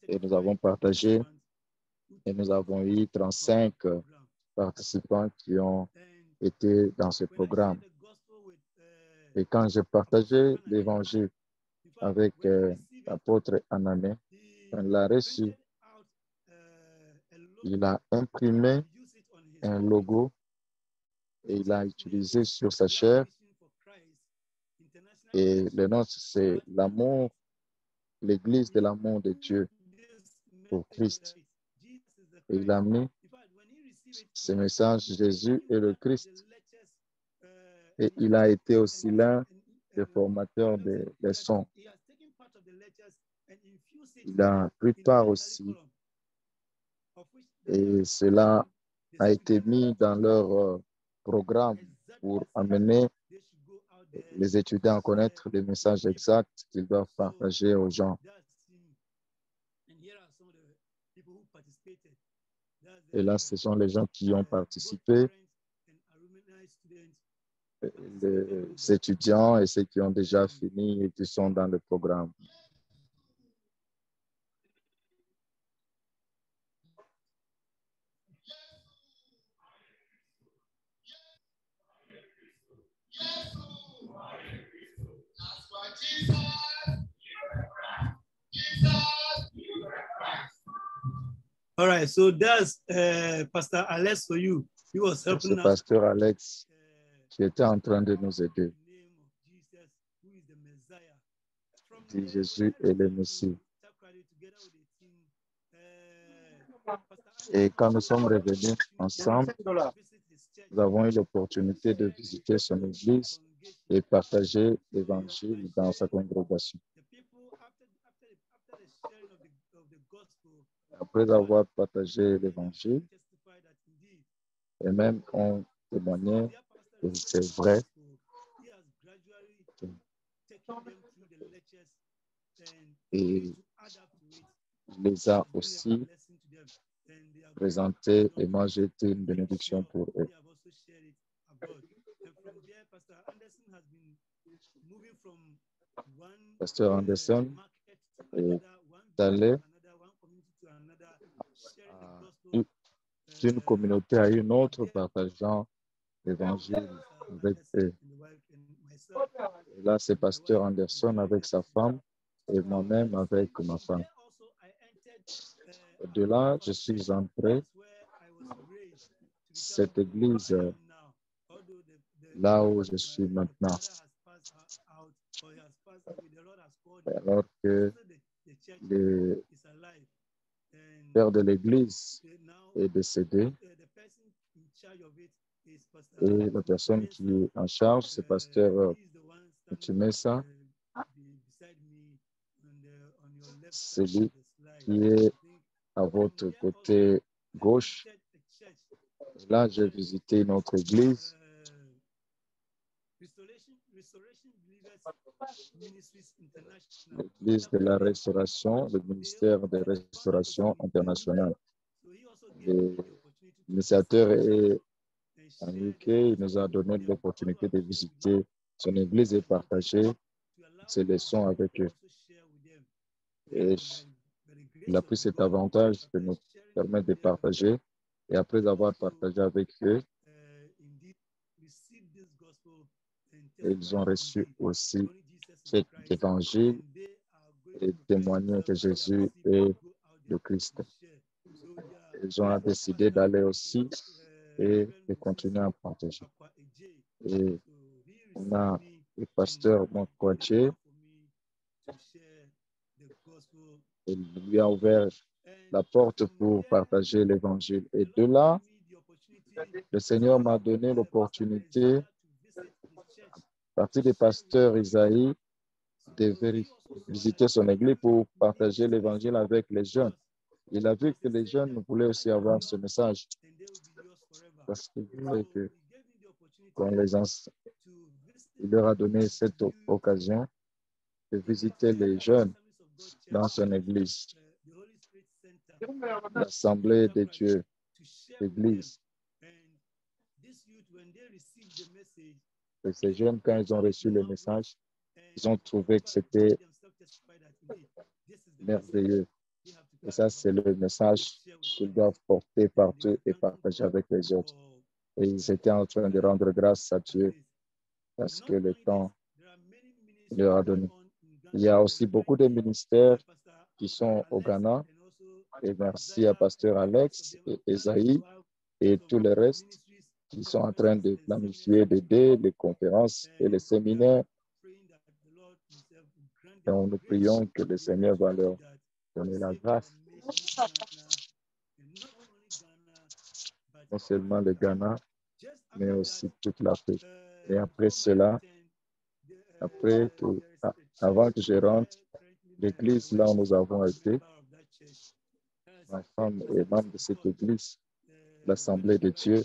et nous avons partagé et nous avons eu 35 participants qui ont été dans ce programme. Et quand j'ai partagé l'évangile avec l'apôtre Anané, on l'a reçu. Il a imprimé un logo et il l'a utilisé sur sa chair. Et le nom, c'est l'amour, l'église de l'amour de Dieu pour Christ. Et il a mis ce message, Jésus est le Christ. Et il a été aussi l'un des formateurs des leçons. Il a pris part aussi. Et cela a été mis dans leur programme pour amener les étudiants à connaître les messages exacts qu'ils doivent partager aux gens. Et là, ce sont les gens qui ont participé, les étudiants et ceux qui ont déjà fini et qui sont dans le programme. All right, so that's Pastor Alex for you. He was C'est helping us. Pasteur Alex qui était en train de nous aider. Dit Jésus est le Messie. Et quand nous sommes revenus ensemble, nous avons eu l'opportunité de visiter son église et partager l'évangile dans sa congrégation. Après avoir partagé l'évangile, et même ont témoigné que c'est vrai. Et il les a aussi présentés et moi j'ai été une bénédiction pour eux. Pasteur Anderson est allé d'une communauté à une autre, partageant l'évangile avec eux. Et là, c'est Pasteur Anderson avec sa femme et moi-même avec ma femme. De là, je suis entré. Cette église, là où je suis maintenant, alors que le père de l'église est décédé et la personne qui est en charge, c'est Pasteur Tumesa. C'est lui qui est à votre côté gauche. Là, j'ai visité notre église. L'église de la restauration, le ministère de restauration internationale. L'initiateur est en UK, il nous a donné l'opportunité de visiter son église et partager ses leçons avec eux. Et il a pris cet avantage de nous permettre de partager. Et après avoir partagé avec eux, ils ont reçu aussi cet évangile et témoigné que Jésus est le Christ. Ils ont décidé d'aller aussi et de continuer à partager. Et on a le pasteur Mokwatché. Il lui a ouvert la porte pour partager l'évangile. Et de là, le Seigneur m'a donné l'opportunité, à partir du pasteur Isaïe, de visiter son église pour partager l'évangile avec les jeunes. Il a vu que les jeunes voulaient aussi avoir ce message. Parce qu'il voulait que il leur a donné cette occasion de visiter les jeunes dans son église. L'Assemblée de Dieu, l'église. Et ces jeunes, quand ils ont reçu le message, ils ont trouvé que c'était merveilleux. Et ça, c'est le message qu'ils doivent porter partout et partager avec les autres. Et ils étaient en train de rendre grâce à Dieu parce que le temps leur a donné. Il y a aussi beaucoup de ministères qui sont au Ghana. Et merci à Pasteur Alex et Esaïe et tout le reste qui sont en train de planifier, d'aider les conférences et les séminaires. Et nous prions que le Seigneur va leur donner la grâce. Non seulement le Ghana, mais aussi toute l'Afrique. Et après cela, avant que je rentre, l'église là où nous avons été, ma femme est membre de cette église, l'Assemblée de Dieu.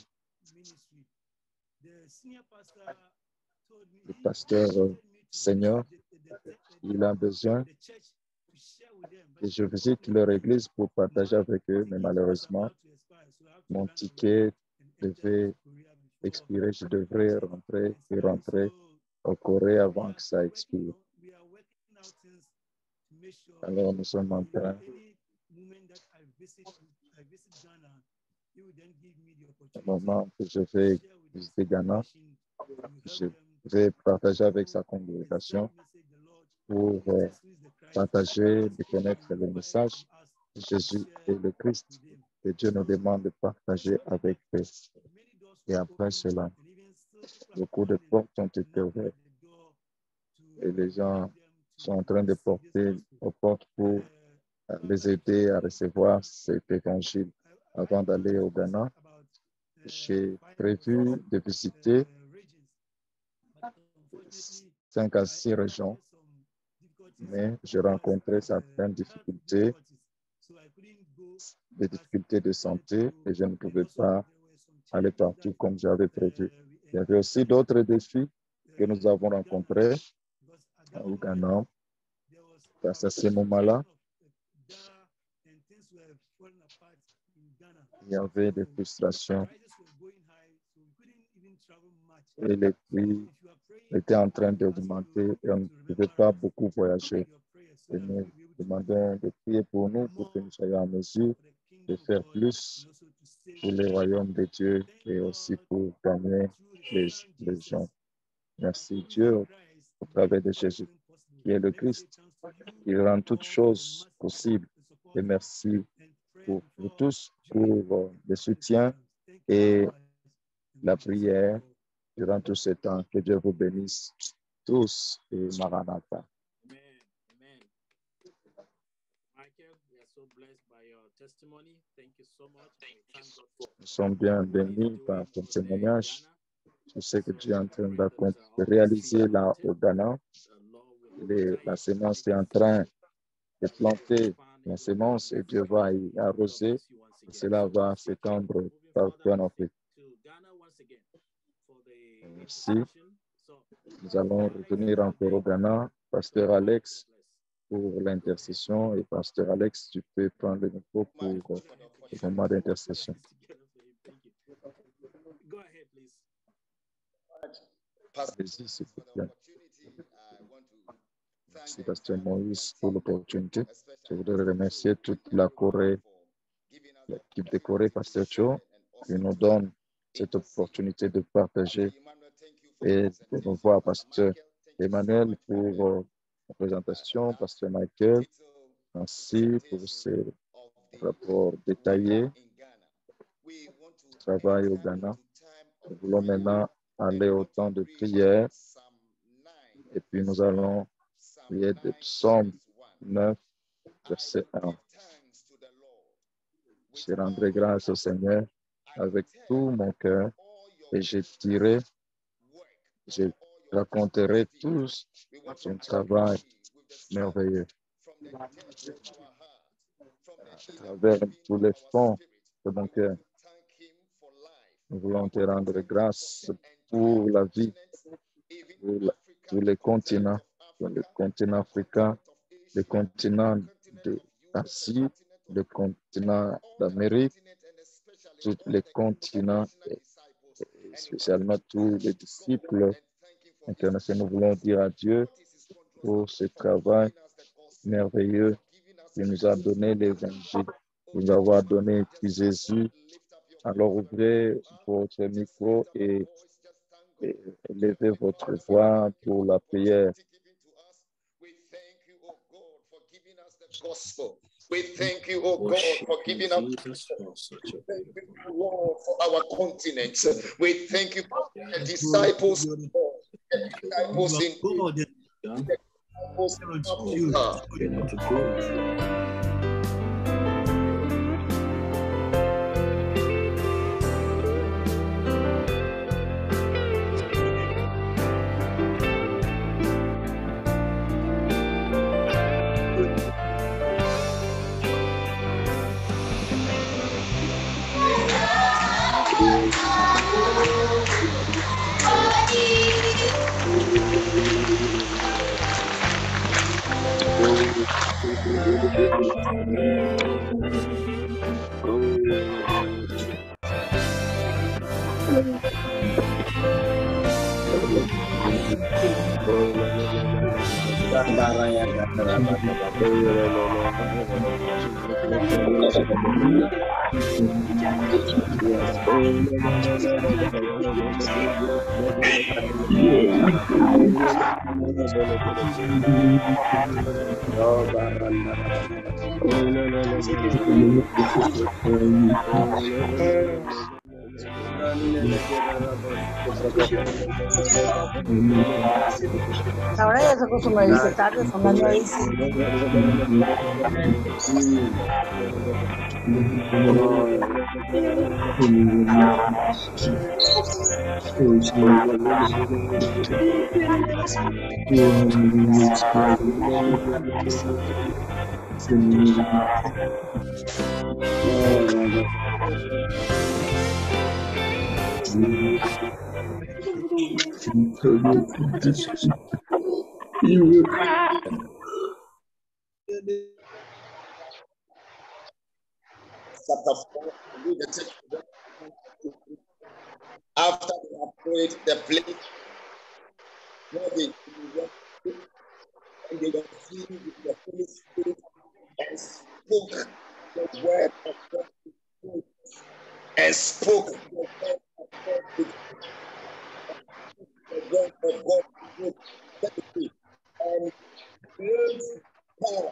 Le pasteur Seigneur, il a besoin que je visite leur église pour partager avec eux, mais malheureusement, mon ticket devait expirer. Je devrais rentrer au Corée avant que ça expire. Alors, nous sommes en train au moment que je vais visiter Ghana, je vais partager avec sa congrégation pour partager, de connaître le message. Jésus est le Christ et Dieu nous demande de partager avec eux. Et après cela, beaucoup de portes ont été ouvertes et les gens sont en train de porter aux portes pour les aider à recevoir cet évangile. Avant d'aller au Ghana, j'ai prévu de visiter 5 à 6 régions, mais j'ai rencontré certaines difficultés, des difficultés de santé, et je ne pouvais pas aller partout comme j'avais prévu. Il y avait aussi d'autres défis que nous avons rencontrés au Ghana. Parce à ce moment-là, il y avait des frustrations et les prix étaient en train d'augmenter et on ne pouvait pas beaucoup voyager. Et nous demandons de prier pour nous pour que nous soyons en mesure de faire plus pour le royaume de Dieu et aussi pour gagner les gens. Merci Dieu au travers de Jésus, qui est le Christ, qui rend toutes choses possibles. Et merci pour vous tous pour le soutien et la prière durant tout ce temps. Que Dieu vous bénisse tous et Maranatha. Nous sommes bien bénis par ton témoignage. Je sais que Dieu est en train de réaliser là au Ghana. La semence est en train de planter la semence et Dieu va y arroser. Et cela va s'étendre partout en Afrique. Merci. Nous allons revenir encore au Ghana. Pasteur Alex pour l'intercession. Et Pasteur Alex, tu peux prendre le micro pour le moment d'intercession. Allez-y, s'il vous plaît. Merci, Pasteur Moïse, pour l'opportunité. Je voudrais remercier toute la Corée, l'équipe de Corée, Pasteur Cho, qui nous donne cette opportunité de partager et de nous voir, Pasteur Emmanuel, pour la présentation, Pasteur Michael, merci pour ces rapports détaillés du travail au Ghana. Nous voulons maintenant aller au temps de prière et puis nous allons prier de Psaume 9, verset 1. Je rendrai grâce au Seigneur avec tout mon cœur et je raconterai tout son travail merveilleux. À travers tous les fonds de mon cœur, nous voulons te rendre grâce pour la vie, pour tous les continents, pour le continent africain, le continent d'Asie, le continent d'Amérique, tous les continents, et spécialement tous les disciples internationaux. Nous voulons dire à Dieu pour ce travail merveilleux qui nous a donné l'évangile, nous avoir donné Jésus. Alors ouvrez votre micro et élevez votre voix pour la prière. We thank you, oh God, for giving us. We thank you, Lord, for our continent. We thank you for the disciples. The disciples Ahora ya se acostumbró a irse tarde, son las 4, after they have prayed the place, where they were filled with the Holy Spirit and spoke the word of God and spoke the word of God the word of God and great power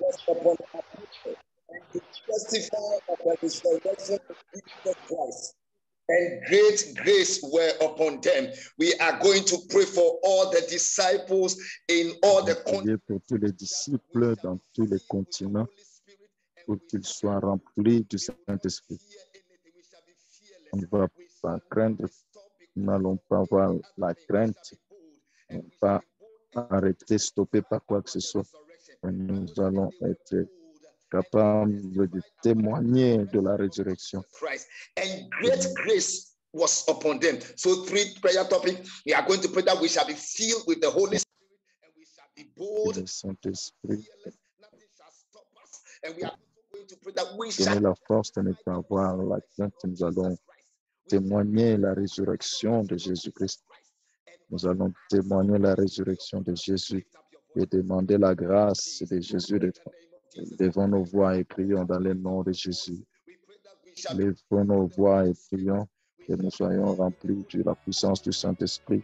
was upon our people, and to testify of the resurrection of Jesus Christ. And great grace were upon them. We are going to pray for all the disciples in all the continents. Pour tous les disciples dans tous les continents, pour qu'ils soient remplis du Saint-Esprit. On ne va pas craindre, nous n'allons pas avoir la crainte, on ne va pas arrêter, stopper par quoi que ce soit. Nous allons être capables de témoigner de la résurrection. Christ. And great grace was upon them. So 3 prayer topics. We are going to pray that we shall be filled with the Holy Spirit and we shall be bold. Le Saint-Esprit. Nothing shall stop us. And we are going to pray that we shall donner la force de ne pas avoir la crainte. Nous allons témoigner la résurrection de Jésus-Christ. Nous allons témoigner la résurrection de Jésus et demander la grâce de Jésus devant nos voix et prions dans le nom de Jésus. Levons nos voix et prions que nous soyons remplis de la puissance du Saint-Esprit.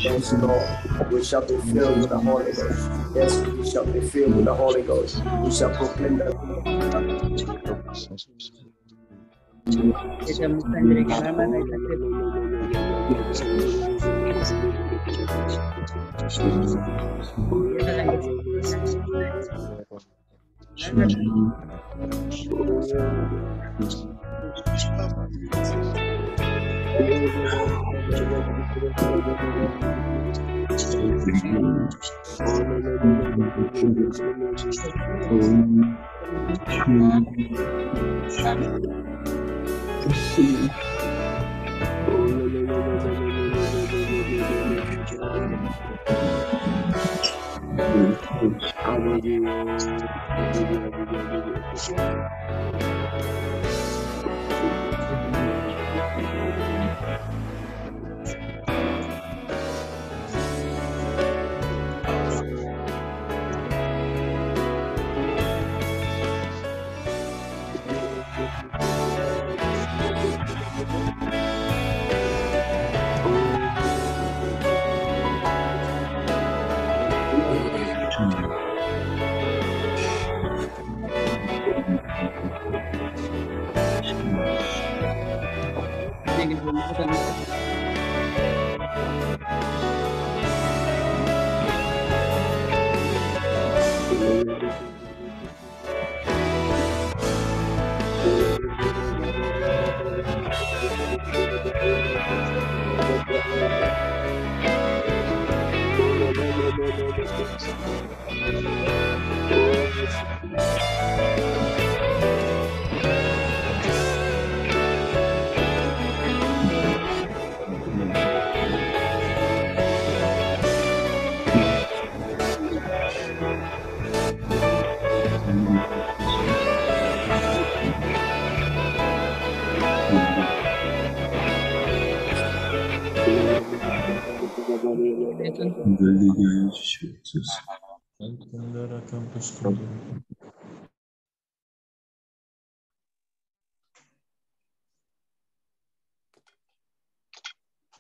Yes, Lord, we shall be filled with the Holy Ghost. Yes, we shall be filled with the Holy Ghost. We shall proclaim that.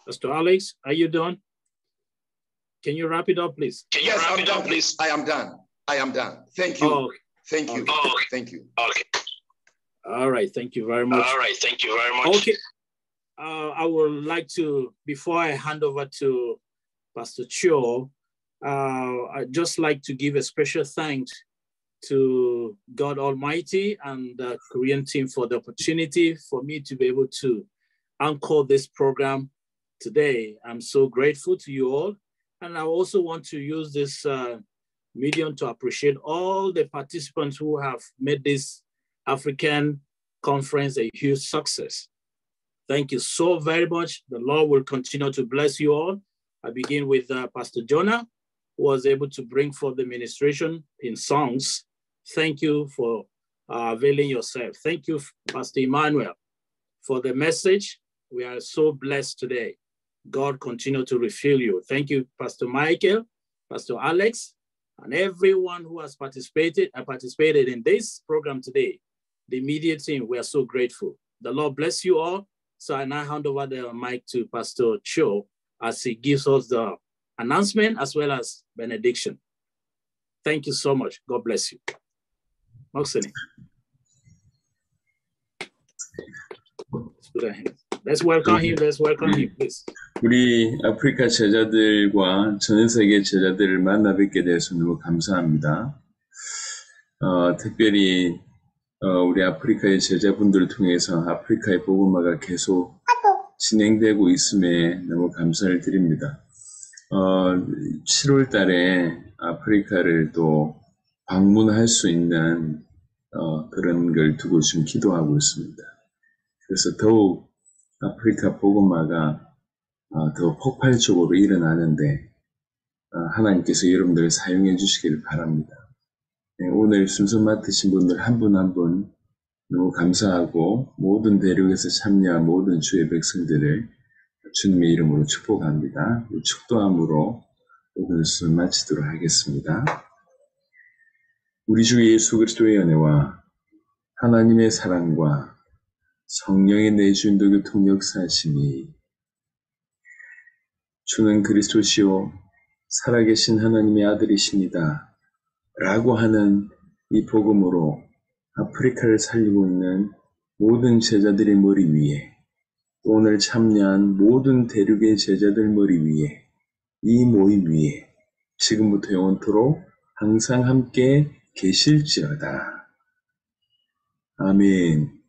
Pastor Alex, are you done? Can you wrap it up, please? Yes, I'm done, please. I am done. I am done. Thank you. Oh, Thank you. okay. Thank you. Okay. All right. Thank you very much. All right. Thank you very much. Okay. I would like to, before I hand over to Pastor Cho, I'd just like to give a special thanks to God Almighty and the Korean team for the opportunity for me to be able to anchor this program today. I'm so grateful to you all. And I also want to use this medium to appreciate all the participants who have made this African conference a huge success. Thank you so very much. The Lord will continue to bless you all. I begin with Pastor Jonah, who was able to bring forth the ministration in songs. Thank you for availing yourself. Thank you, Pastor Emmanuel, for the message. We are so blessed today. God continue to refill you. Thank you, Pastor Michael, Pastor Alex, and everyone who has participated in this program today. The media team, we are so grateful. The Lord bless you all. So I now hand over the mic to Pastor Cho as he gives us the announcement as well as benediction. Thank you so much. God bless you. Let's welcome him. Let's welcome him, please. 우리 아프리카 제자들과 전 세계 제자들을 만나 뵙게 돼서 너무 감사합니다. 특별히 우리 아프리카의 제자분들을 통해서 아프리카의 복음화가 계속 진행되고 있음에 너무 감사를 드립니다. 7월 달에 아프리카를 또 방문할 수 있는 그런 걸 두고 지금 기도하고 있습니다. 그래서 더욱 아프리카 복음화가 더 폭발적으로 일어나는데 하나님께서 여러분들을 사용해 주시기를 바랍니다. 오늘 순서 맡으신 분들 한 분 한 분 너무 감사하고 모든 대륙에서 참여한 모든 주의 백성들을 주님의 이름으로 축복합니다. 축도함으로 오늘 순서 마치도록 하겠습니다. 우리 주 예수 그리스도의 은혜와 하나님의 사랑과 성령의 내주인도 교통 역사하심이 주는 그리스도시요 살아계신 하나님의 아들이십니다. 라고 하는 이 복음으로 아프리카를 살리고 있는 모든 제자들의 머리 위에 또 오늘 참여한 모든 대륙의 제자들 머리 위에 이 모임 위에 지금부터 영원토록 항상 함께 계실지어다. 아멘.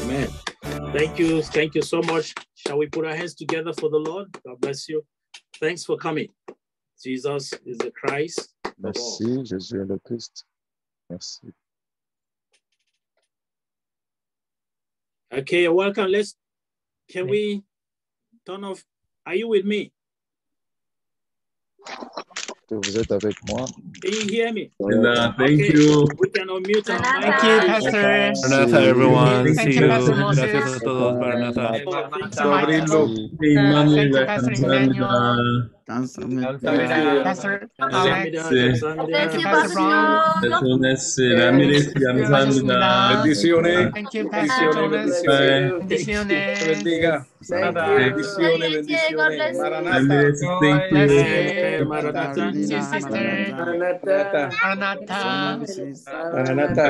Amen. Thank you so much. Shall we put our hands together for the Lord? God bless you. Thanks for coming. Jesus is the Christ. Merci, Jésus est le Christ. Merci. Okay, welcome. Can we turn off? Are you with me? Vous êtes avec moi. Can you hear me? Thank you. We can unmute our mic. Thank you, Pastor. Maranatha, everyone. Thank See you, you. Pastor Moses. Gracias a todos. Maranatha. Pastor Michael. Thank you, Pastor Emmanuel. 감사합니다. Pastor Alex. 네. Pastor Ron. 조네스, 라미레스 감사합니다. Bendiciones. Thank you, Pastor Jonas. Bendiciones. Bendiga. Bendiciones, bendiciones. Maranata. 라미레스, thank you. Maranatha. Sister. Maranata. Maranatha. Maranata.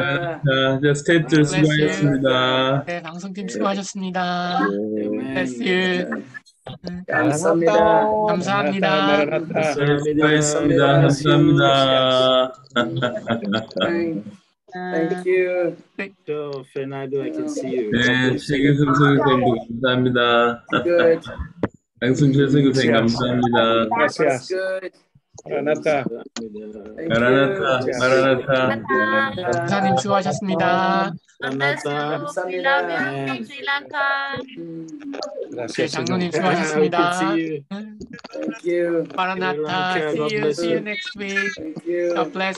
자, 스태프들 수고하셨습니다. 네, 방송팀 수고하셨습니다. Bless you. 감사합니다. 감사합니다. Maranata. 수고하셨습니다. 감사합니다. Thank you. So, Fernando, I can see you. 네, 최규성 선생님도 감사합니다. Good. 양승철 선생님 감사합니다. Gracias. Good. Maranata. 마라나타, 마라나타. 감사님 수고하셨습니다. Maranatha. 네, Gracias. 장로님 I can 수고하셨습니다. see you. Thank you. 마라나타. See you next week. Thank you. God bless